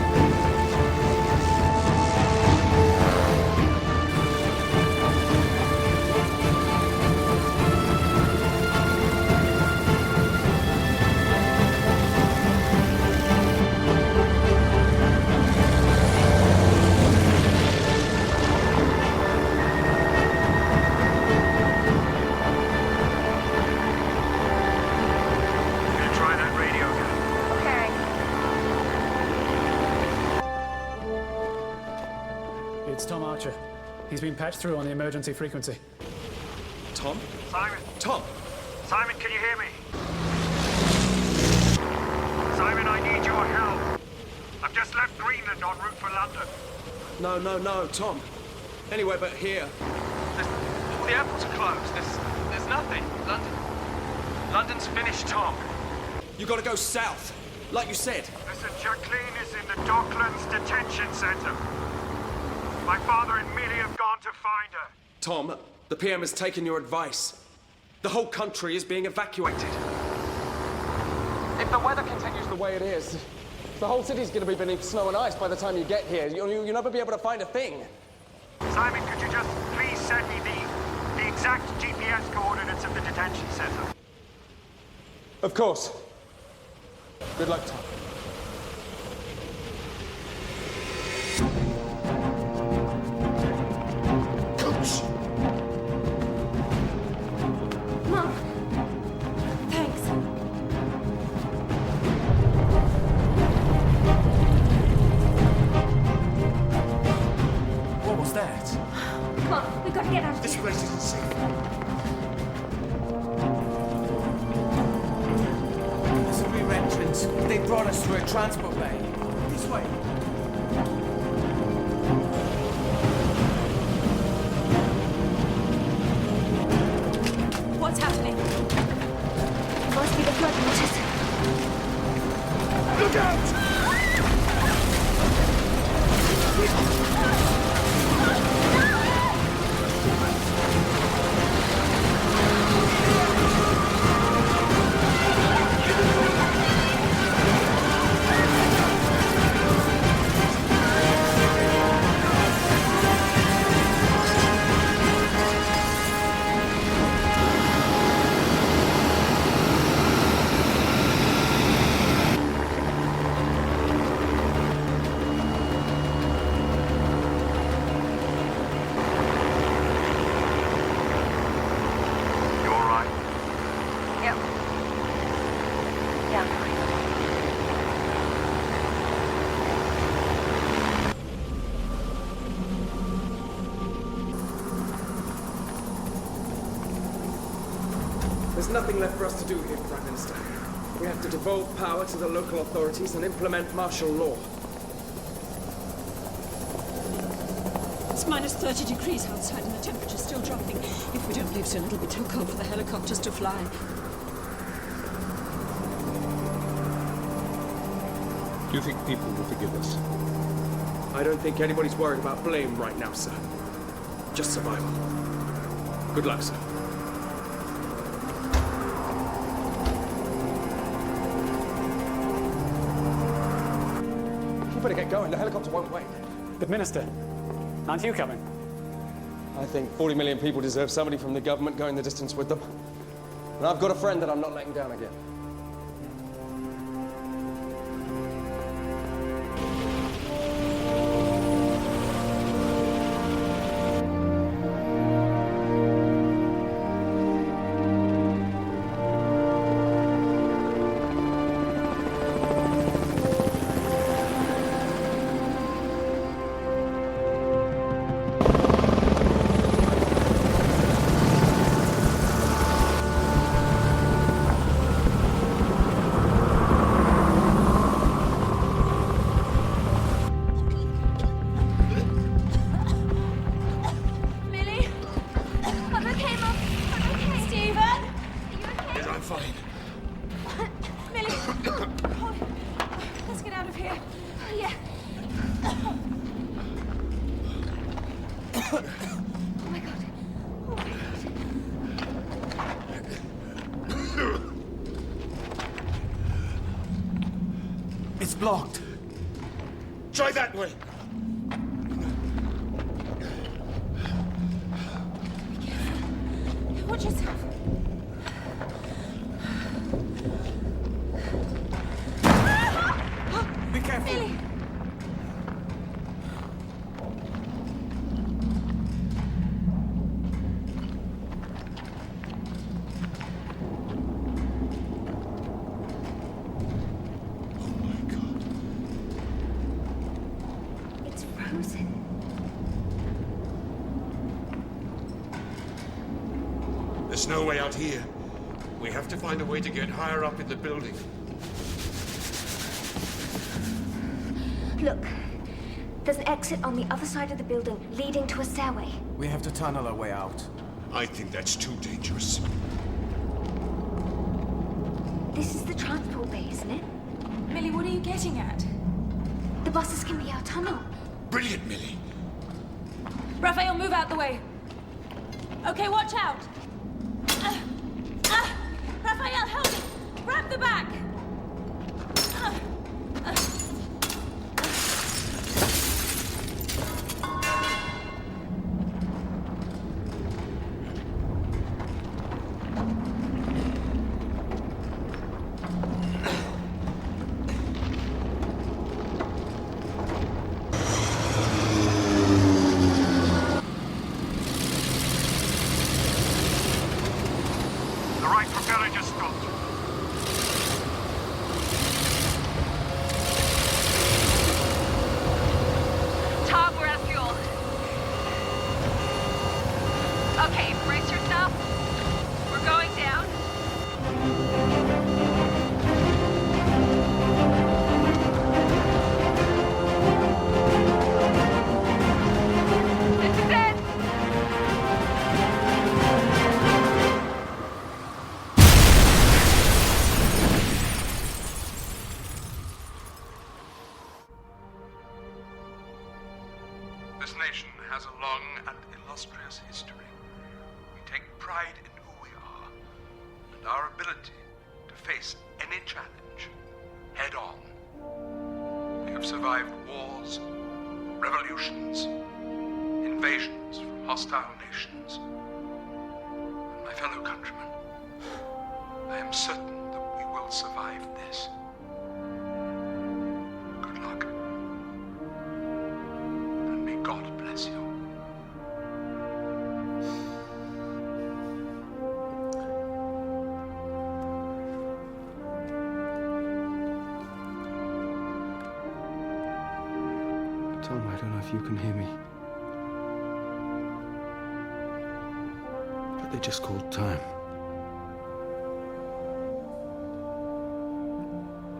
It's Tom Archer. He's been patched through on the emergency frequency. Tom? Simon? Tom! Simon, can you hear me? Simon, I need your help. I've just left Greenland en route for London. No, Tom. Anywhere but here. All the airports are closed. There's nothing. London's finished, Tom. You gotta go south, like you said. Listen, Jacqueline is in the Docklands detention center. My father and Millie have gone to find her. Tom, the PM has taken your advice. The whole country is being evacuated. If the weather continues the way it is, the whole city's gonna be beneath snow and ice by the time you get here. You'll never be able to find a thing. Simon, could you just please send me the exact GPS coordinates of the detention center? Of course. Good luck, Tom. Coach! Mom. Thanks. What was that? Come on, we gotta get out of This here. place isn't safe. There's a rear entrance. They brought us through a transport bay. This way. What's happening? Must be the flood waters. Look out! There's nothing left for us to do here, Prime Minister. We have to devolve power to the local authorities and implement martial law. It's minus 30 degrees outside and the temperature's still dropping. If we don't leave soon, it'll be too cold for the helicopters to fly. Do you think people will forgive us? I don't think anybody's worried about blame right now, sir. Just survival. Good luck, sir. You better get going. The helicopter won't wait. But Minister, aren't you coming? I think 40 million people deserve somebody from the government going the distance with them. And I've got a friend that I'm not letting down again. It's blocked. Try that way. Watch yourself. Be careful. Millie. Oh, my. no way out here. We have to find a way to get higher up in the building. Look, there's an exit on the other side of the building leading to a stairway. We have to tunnel our way out. I think that's too dangerous. This is the transport bay, isn't it? Millie, what are you getting at? The buses can be our tunnel. Brilliant, Millie. Raphael, move out the way. Okay, watch out. Raphael, help me. Grab the back. This nation has a long and illustrious history. We take pride in who we are and our ability to face any challenge head on. We have survived wars, revolutions, invasions from hostile nations. And my fellow countrymen, I am certain that we will survive this. Good luck. And may God bless you. Tom, I don't know if you can hear me. But they just called time.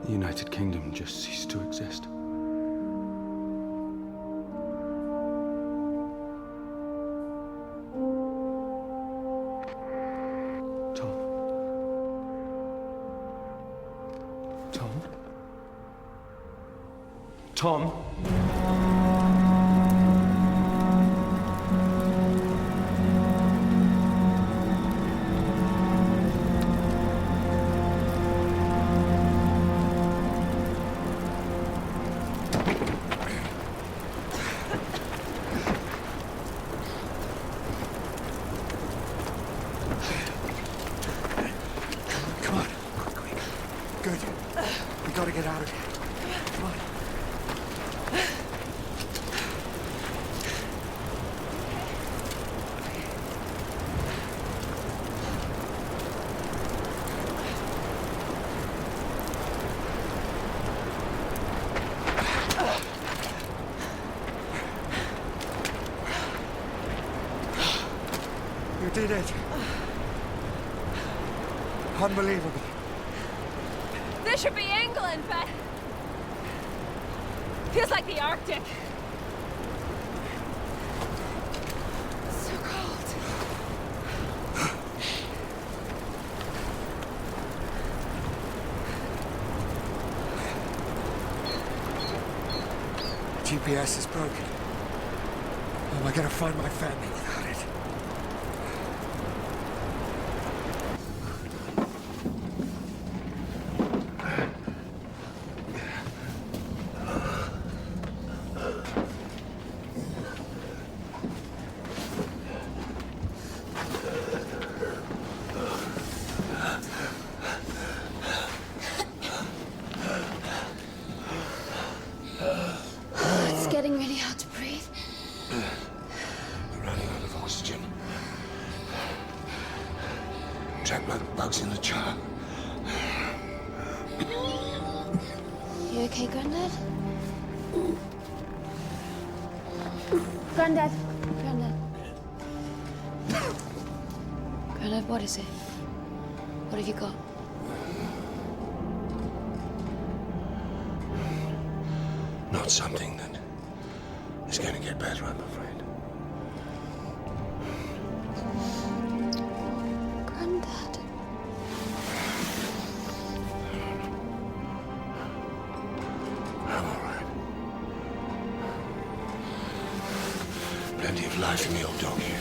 The United Kingdom just ceased to exist. Tom? Tom? Tom? You did it. Unbelievable. This should be England, but feels like the Arctic. So cold. GPS is broken. How am I gonna find my family without it? It's getting really hard to breathe. We're running out of oxygen. Trapped like bugs in the char. You okay, Granddad? Granddad. Granddad. Granddad, What is it? What have you got? Not something that is going to get better, I'm afraid. Granddad. I'm all right. Plenty of life in the old dog here.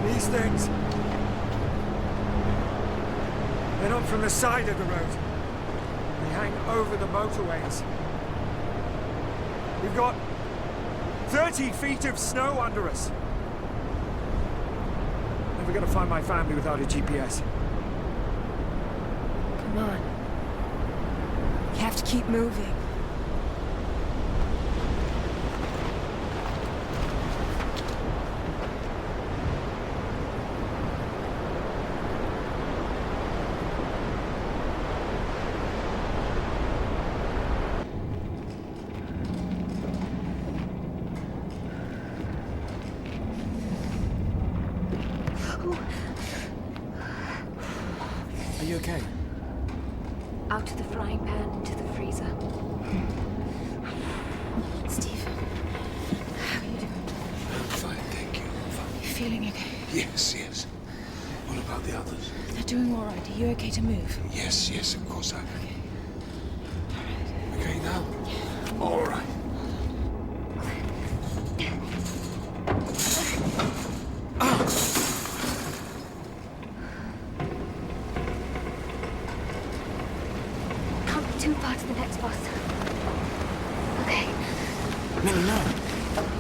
These things, they're not from the side of the road. They hang over the motorways. We've got 30 feet of snow under us. Never gonna find my family without a GPS. Come on. You have to keep moving. Are you okay? Out of the frying pan into the freezer. Steve, how are you doing? I'm fine, thank you. I'm fine. You feeling okay? Yes, yes. What about the others? They're doing all right. Are you okay to move? Yes, yes, of course I am. Okay now? All right. Can't be too far to the next bus. Okay. Millie, no.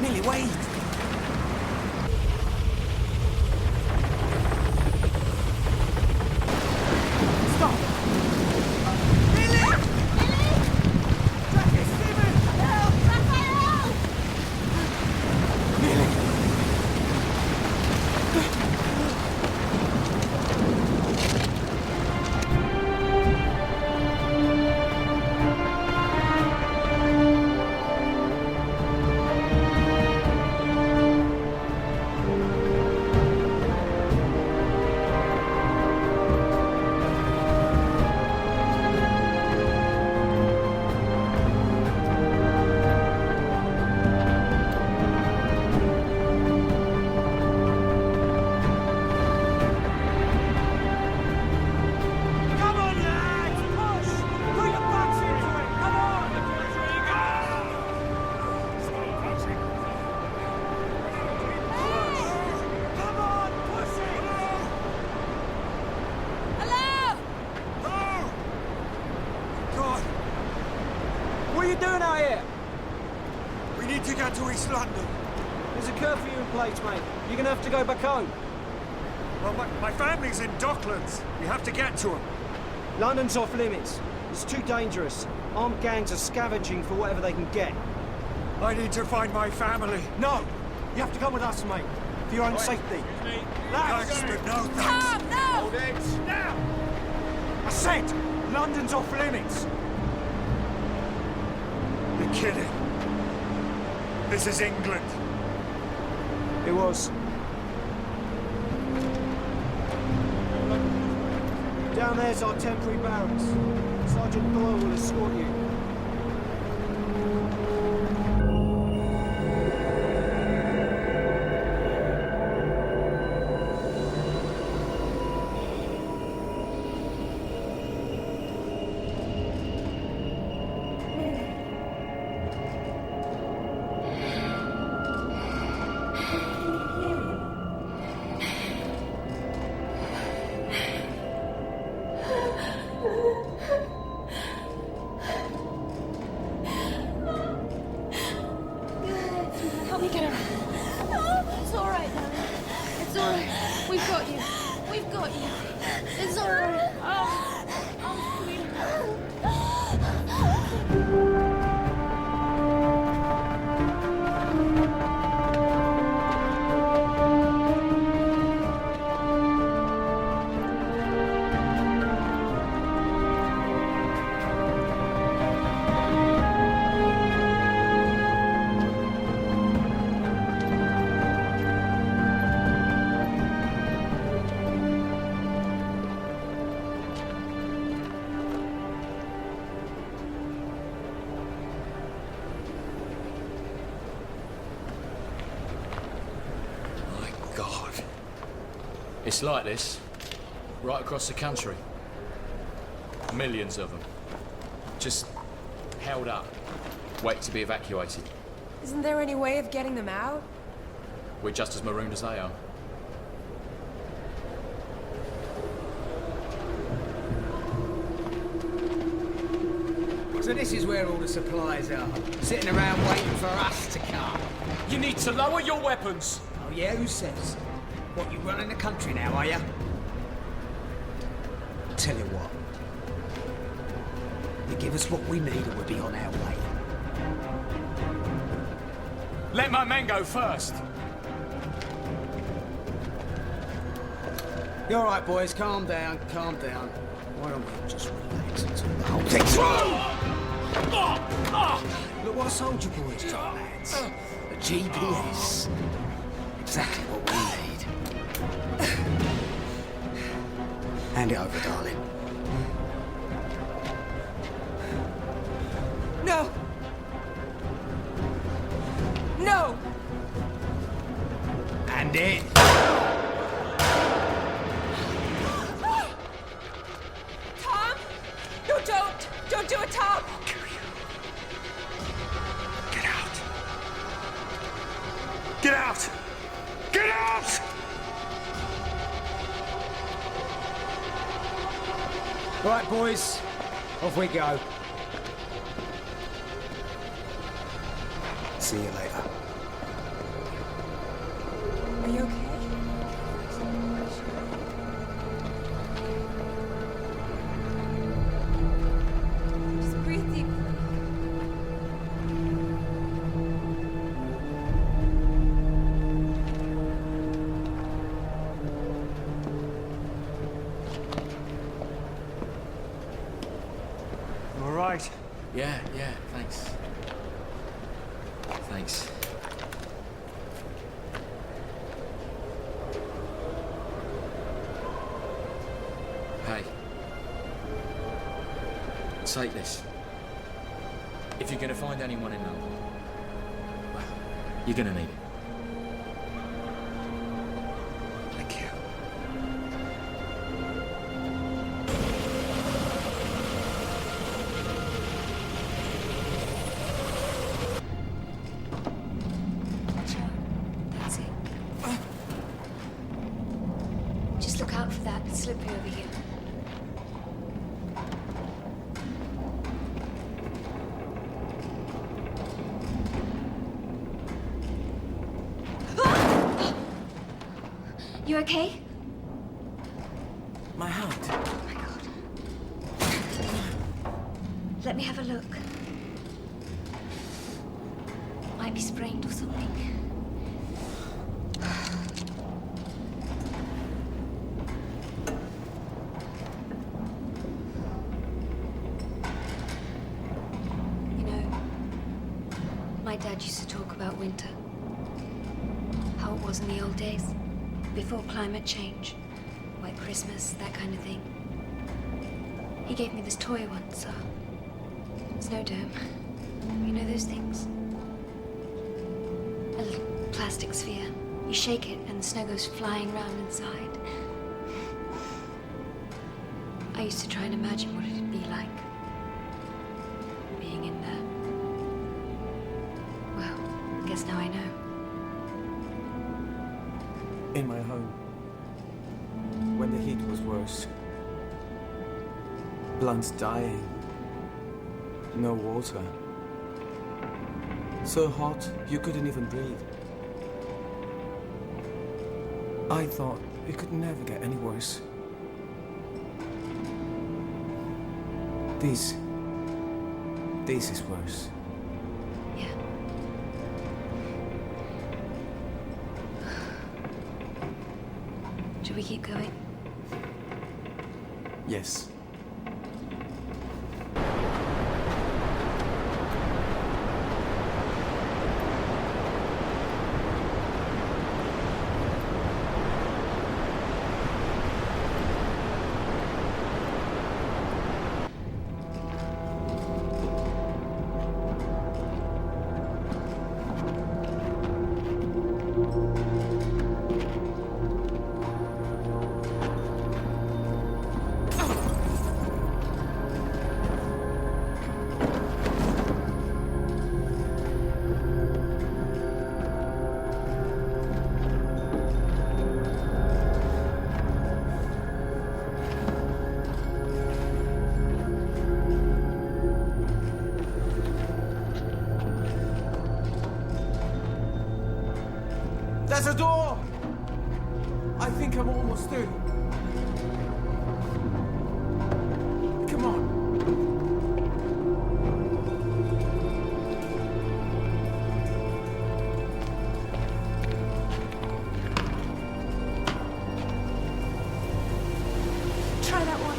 Millie, wait. What are you doing out here? We need to get to East London. There's a curfew in place, mate. You're gonna have to go back home. Well, my family's in Docklands. We have to get to them. London's off limits. It's too dangerous. Armed gangs are scavenging for whatever they can get. I need to find my family. No! You have to come with us, mate. For your own safety. Thanks, but no thanks. Tom, no! Hold it. Now! I said, London's off limits. You're kidding. This is England. It was. Down there's our temporary barracks. Sergeant Doyle will escort you. Help me get her. It's all right, darling. It's all right. We've got you. We've got you. It's all right. Oh, sweetheart. It's like this, right across the country. Millions of them. Just held up, waiting to be evacuated. Isn't there any way of getting them out? We're just as marooned as they are. So this is where all the supplies are, sitting around waiting for us to come. You need to lower your weapons. Oh yeah, who says? What, you running the country now, are you? Tell you what. You give us what we need and we'll be on our way. Let my men go first. You're all right, boys. Calm down, calm down. Why don't we just relax until the whole thing's through? Look what a soldier boys drop, lads. A GPS. Exactly what we need. Hand it over, darling. No! No! Hand it. Tom! No, don't! Don't do it, Tom! Get out! Get out! Get out! All right, boys. Off we go. See you later. Are you okay? Just breathe deeply. All right. Yeah, thanks. Thanks. Hey. Take this. If you're gonna find anyone in London, well, you're gonna need it. Thank you. That's it. Just look out for that. It's slippery over here. You okay? My hand. Oh my God. Let me have a look. Might be sprained or something. You know, my dad used to talk about winter. How it was in the old days. Before climate change, White Christmas, that kind of thing. He gave me this toy once, snow dome. You know those things? A little plastic sphere. You shake it and the snow goes flying round inside. I used to try and imagine what it'd be like, being in there. Well, I guess now I know. In my home, when the heat was worse, plants dying, no water, so hot you couldn't even breathe. I thought it could never get any worse. This is worse. Yeah. Should we keep going? Yes. There's a door! I think I'm almost through. Come on. Try that one.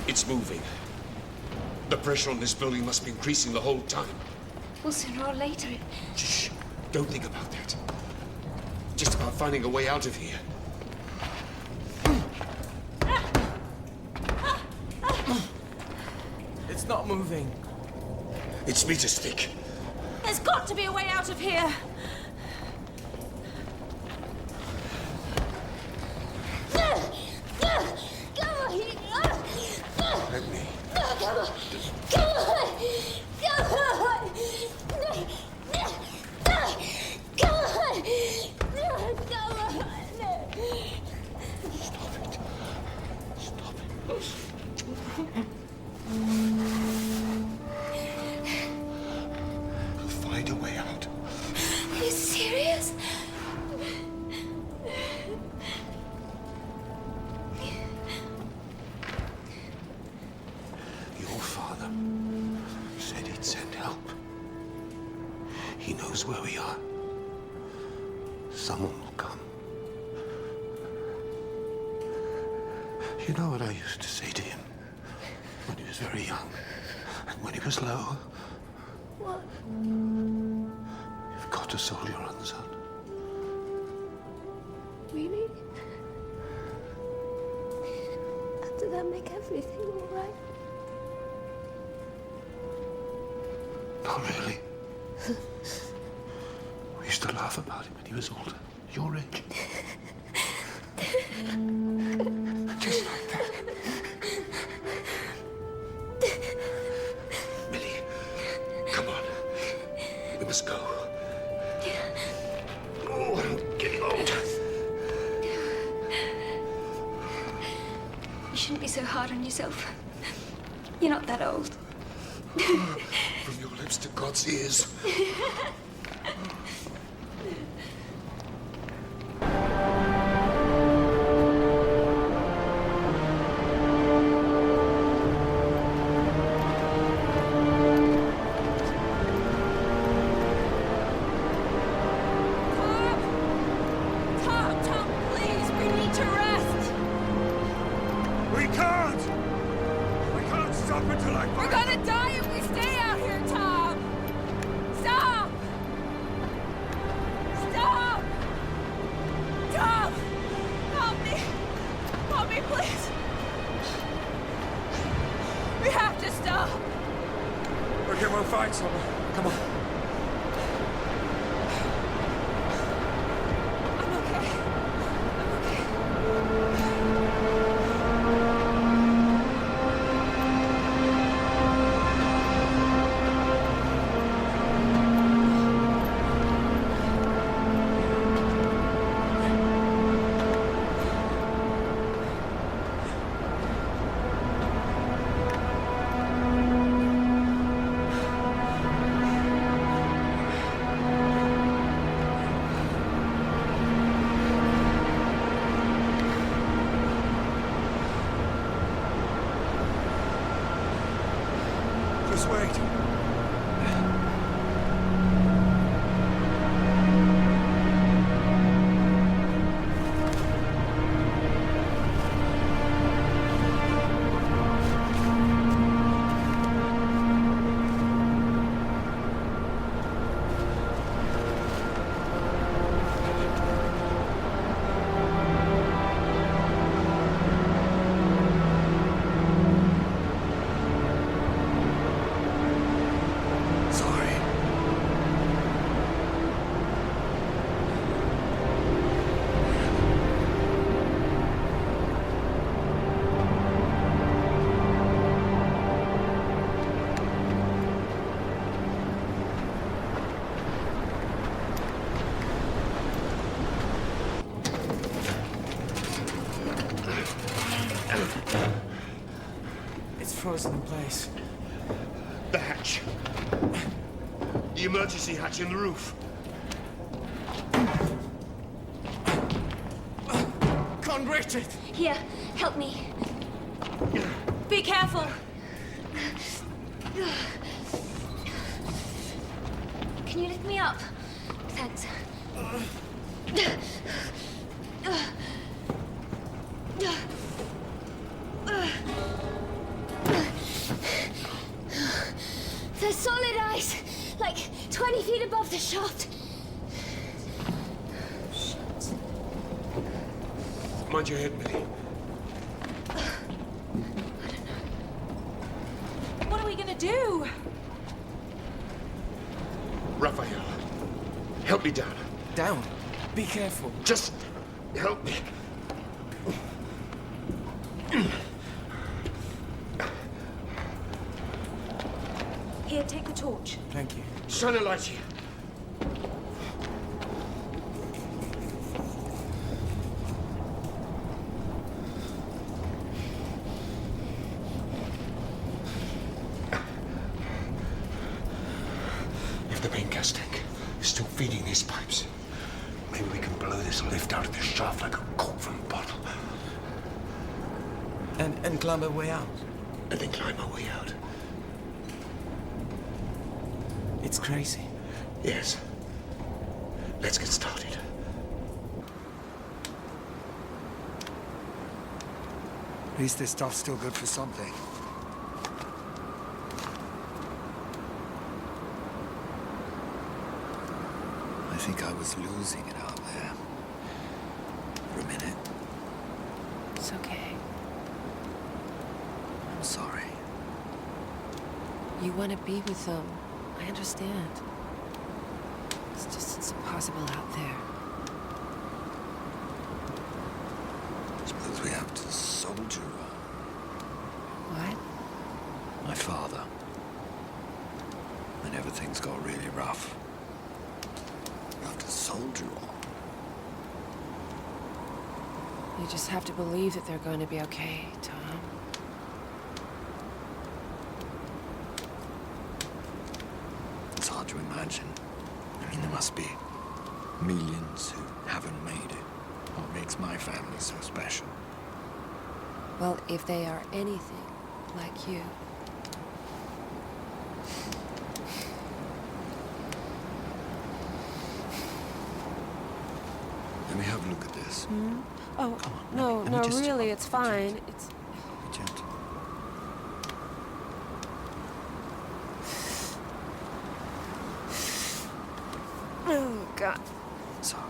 It's moving. The pressure on this building must be increasing the whole time. Well, sooner or later it... Shh. Don't think about that. Just about finding a way out of here. It's not moving. It's meter stick. There's got to be a way out of here. Let me. Come on. Come on. Come on. Come on. Come on. Stop it. We'll find a way out. Are you serious? Your father said he'd send help. He knows where we are. Someone will come. You know what I used to say to him when he was very young and when he was low? What? You've got to soldier on, son. Really? Did that make everything all right? Not really. We used to laugh about him when he was older. Your age. Just like that. Millie, come on. We must go. Oh, I'm getting old. You shouldn't be so hard on yourself. You're not that old. From your lips to God's ears. Tom, please, we need to rest. We can't! We can't stop until I We're find... gonna die if we stay out here, Tom! Stop! Stop! Tom! Help me! Help me, please! We have to stop! Okay, we'll find someone. Come on. I'm okay. frozen in place. The hatch. The emergency hatch in the roof. Can't reach it! Here, help me. Be careful. Can you lift me up? Thanks. There's solid ice, like 20 feet above the shaft. Mind your head, Minnie. What are we gonna do? Raphael, help me down. Down? Be careful. Just help me. Here, take the torch. Thank you. Shine a light here. If the main gas tank is still feeding these pipes, maybe we can blow this lift out of this shaft like a cork from a bottle. And climb our way out? And then climb our way out. It's crazy. Yes. Let's get started. At least this stuff's still good for something. I think I was losing it out there. For a minute. It's okay. I'm sorry. You want to be with them. I understand. It's impossible out there. Suppose we have to soldier on. What? My father. When everything's got really rough. We have to soldier on. You just have to believe that they're going to be okay, Tom. It's hard to imagine. I mean, there must be millions who haven't made it. What makes my family so special? Well, if they are anything like you. Let me have a look at this. Hmm? Oh, Come on, no, let me no, just- really, it's fine. It's... Be gentle. Oh, God. Sorry.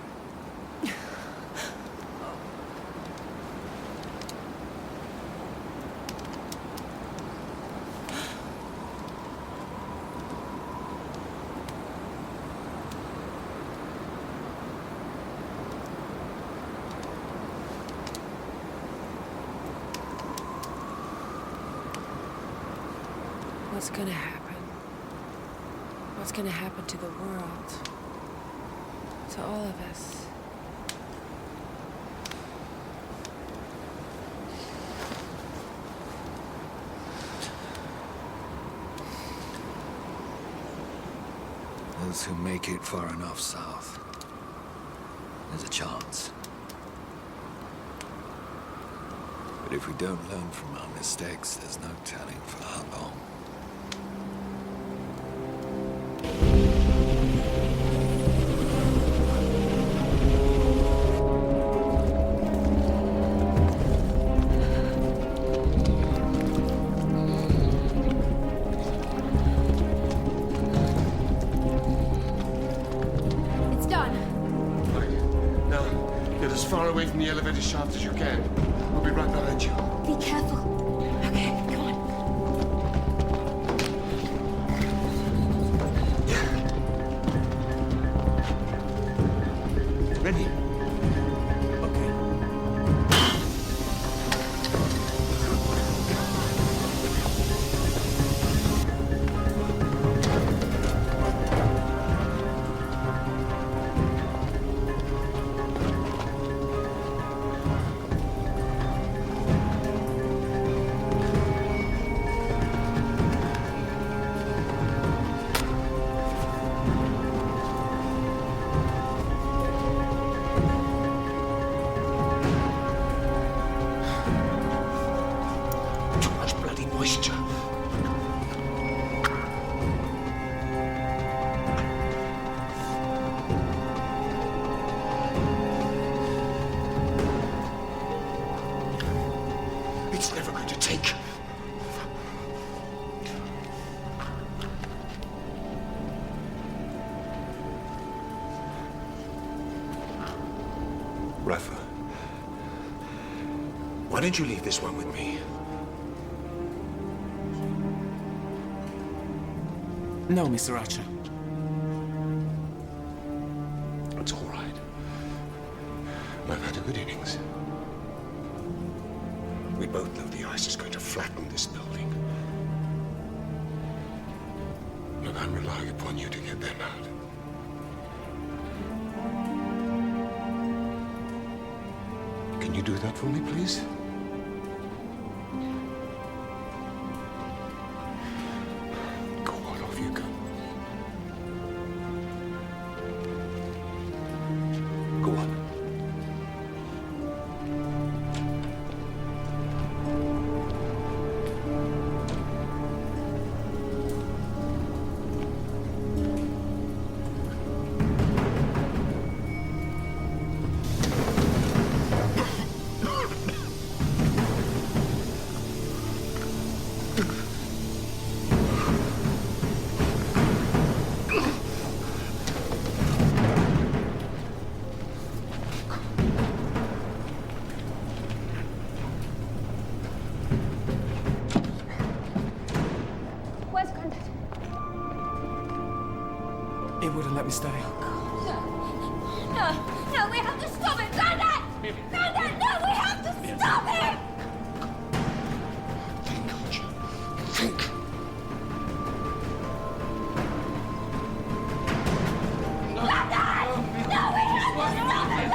What's gonna happen? What's gonna happen to the world? To all of us? Those who make it far enough south, there's a chance. But if we don't learn from our mistakes, there's no telling for how long. It's done. Right. Now, get as far away from the elevator shaft as you can. We'll be right behind you. Be careful. Okay, come on. Ready? Rafa, why don't you leave this one with me? No, Mr. Archer. It's all right. I've had a good innings. We both know the ice is going to flatten this building. Look, I'm relying upon you to get them out. Can you do that for me, please? Go on, off you go. Go on. Wouldn't let me stay. No, we have to stop him! Grandad! Grandad, no, we have to stop him! Think, Archer. Think. Grandad! No, we have to stop him!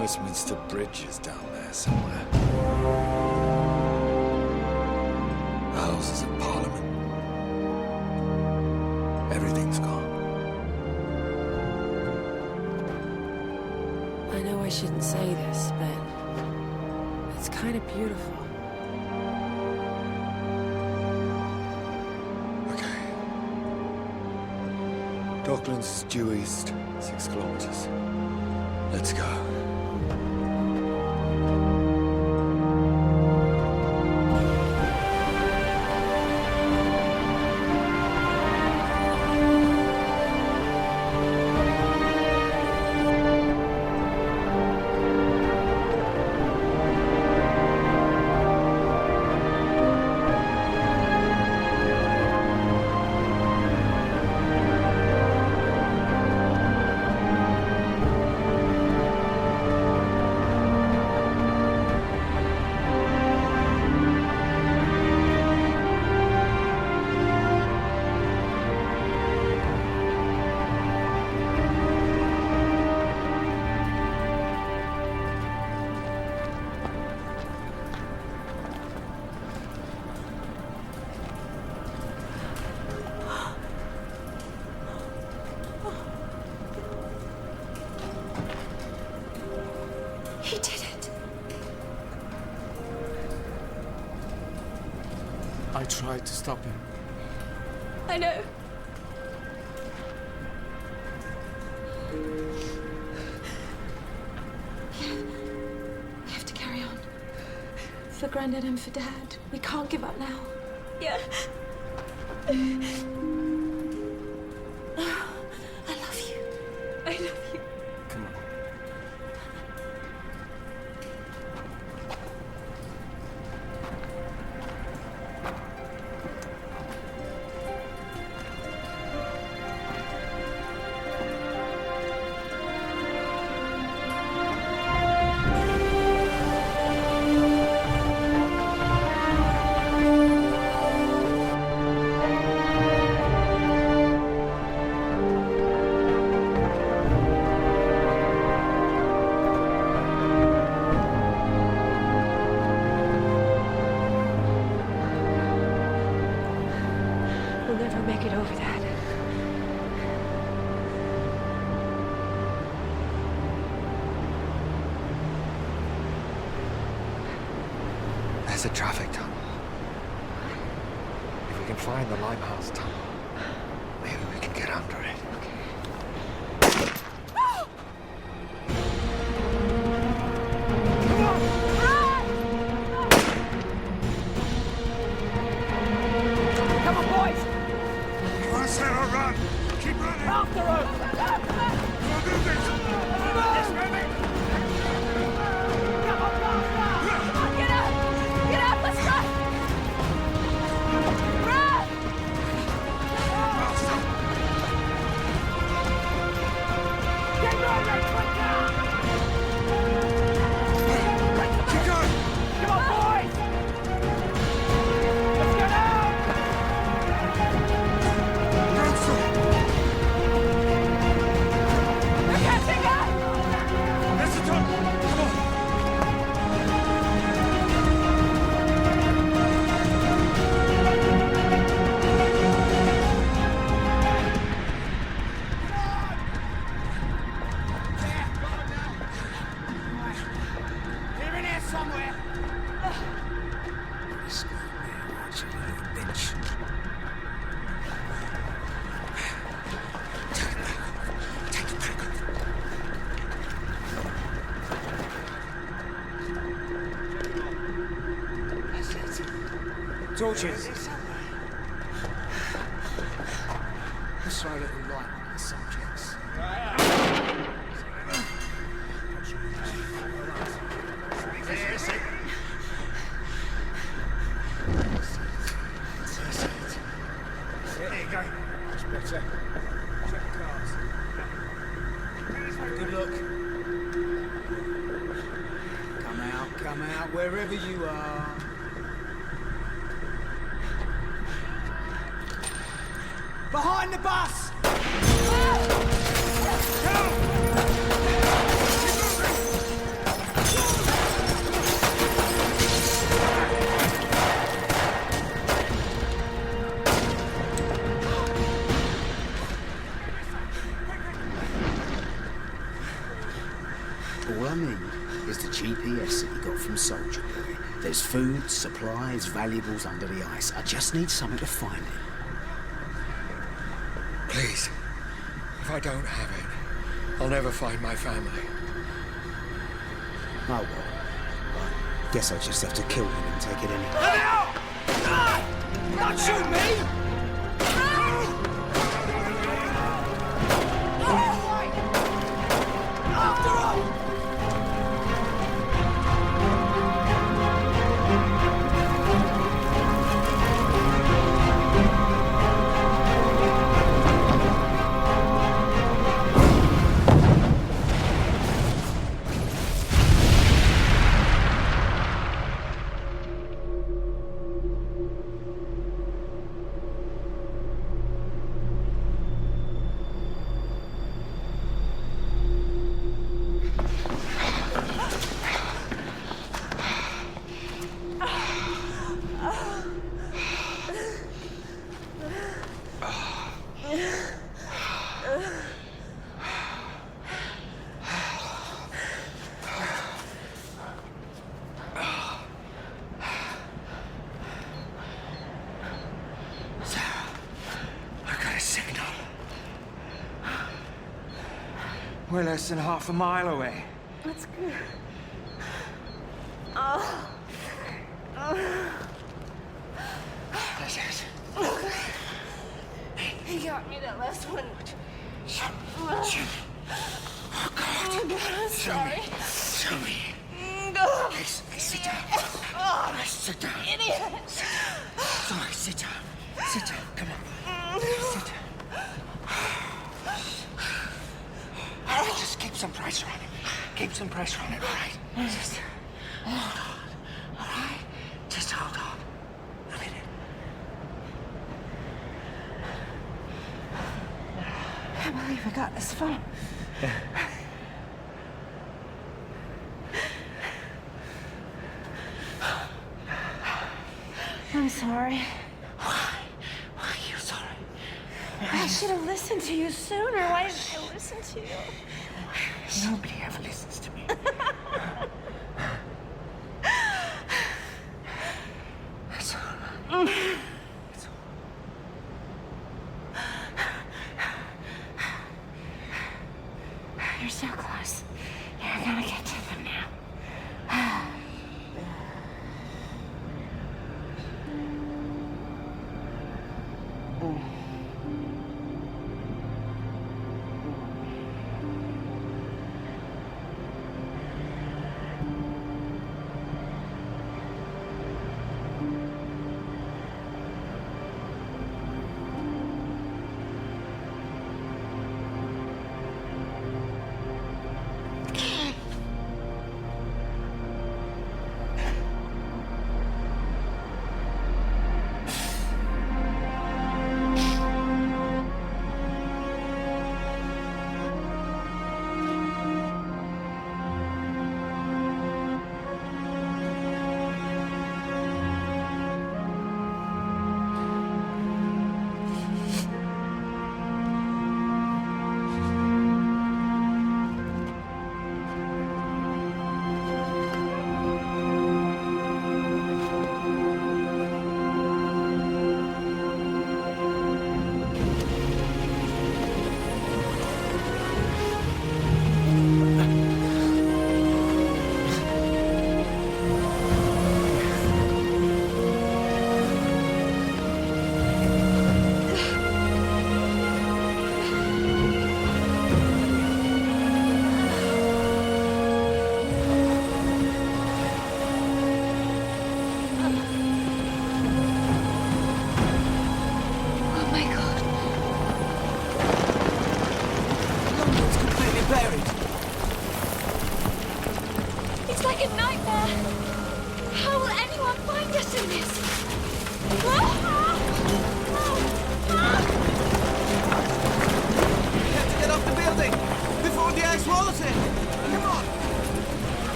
Westminster Bridge is down there somewhere. The Houses of Parliament. Everything's gone. I know I shouldn't say this, but it's kind of beautiful. Okay. Docklands is due east, 6 kilometers. Let's go. He did it. I tried to stop him. I know. We have to carry on. For Grandad and for Dad. We can't give up now. Yeah. I love you. I love you. Come on. We'll never make it over that. There's a traffic tunnel. If we can find the Limehouse tunnel, maybe we can get under it. Come on, boys! You want to set her run? Keep running! After her! We'll do this! Yes, baby! Come on, faster! Come on, get up! Get up, let's run! Run! Get moving, quicker! Keep going! Come on, boys! Let's get out! They're catching up! That's the tunnel! Come on! They're in here somewhere! Torches! Let's throw a little light on the subjects. There you go. That's better. Check the cars. Good look. Come out, wherever you are. Behind the bus! All I need is the GPS that you got from Soldier Boy. There's food, supplies, valuables under the ice. I just need something to find it. Please, if I don't have it, I'll never find my family. Oh well. I guess I'll just have to kill him and take it anyway. Let me out! Ah! Don't shoot me! After all! We're less than half a mile away. That's good. Oh. That's it. He got me that last one. Show me. Oh, God. Oh, God, I'm sorry. Show me. Please, sit down. Sit down. Idiot. Sorry, sit down. Sit down. Come on. Sit down. Just keep some pressure on it. Keep some pressure on it, all right? Just hold on. All right? Just hold on. A minute. I can't believe we got this far. I'm sorry. Why? Why are you sorry? I should have listened to you sooner. Why didn't I listen to you? Nobody ever listens to me. It's all right. It's all right. You're so close. You're gonna get to them now.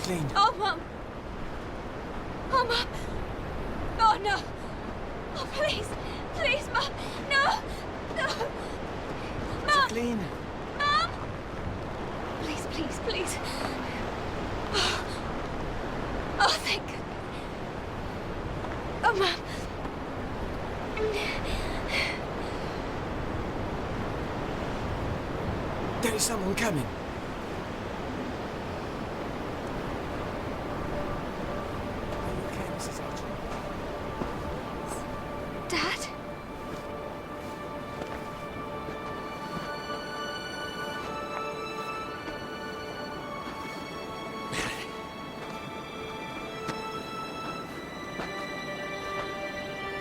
Jacqueline. Oh, Mum. Oh, Mum. Oh, no. Oh, please. Please, Mum. No. No. Mum. Jacqueline. Mum. Please, please, please. Oh, thank God. Oh, Mum. There is someone coming. Are you okay, Mrs. Archer? Dad?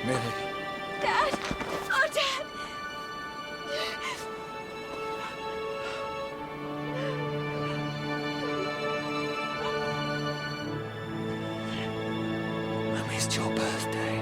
Mary. Dad! Oh, Dad! I missed your birthday.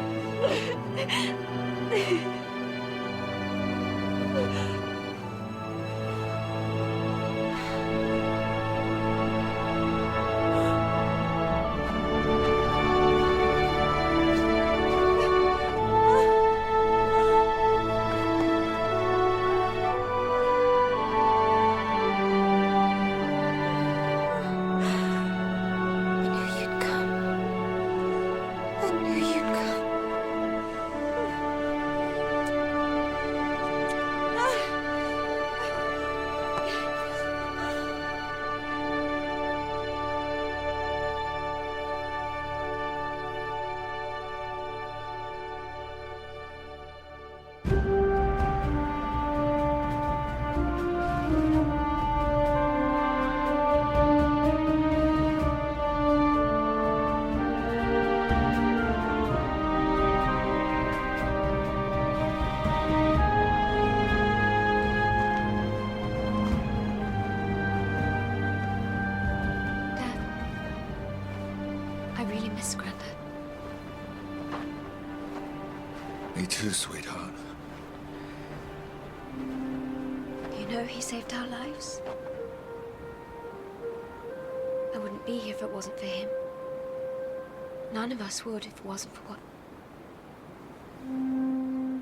Me too, sweetheart. You know he saved our lives. I wouldn't be here if it wasn't for him. None of us would if it wasn't for what?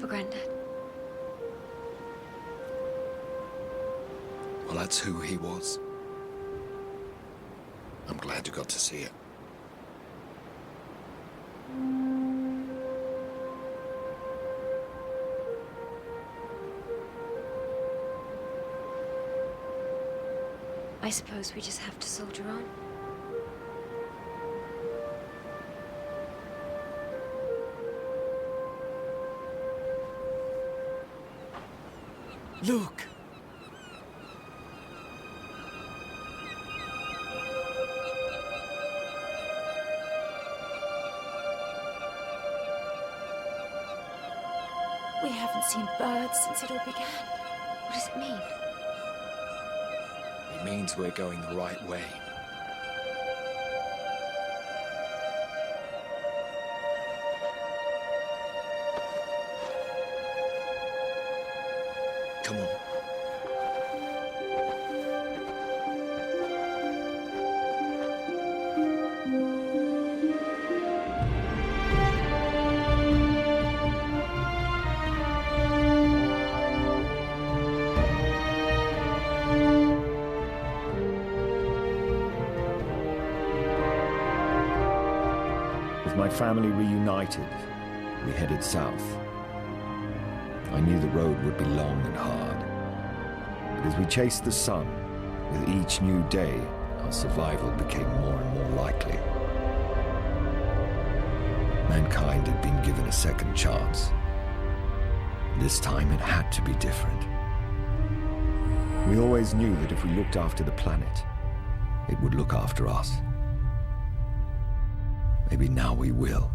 For Granddad. Well, that's who he was. I'm glad you got to see it. I suppose we just have to soldier on. Look! We haven't seen birds since it all began. What does it mean? It means we're going the right way. Come on. With my family reunited, we headed south. I knew the road would be long and hard, but as we chased the sun, with each new day, our survival became more and more likely. Mankind had been given a second chance. This time it had to be different. We always knew that if we looked after the planet, it would look after us. Maybe now we will.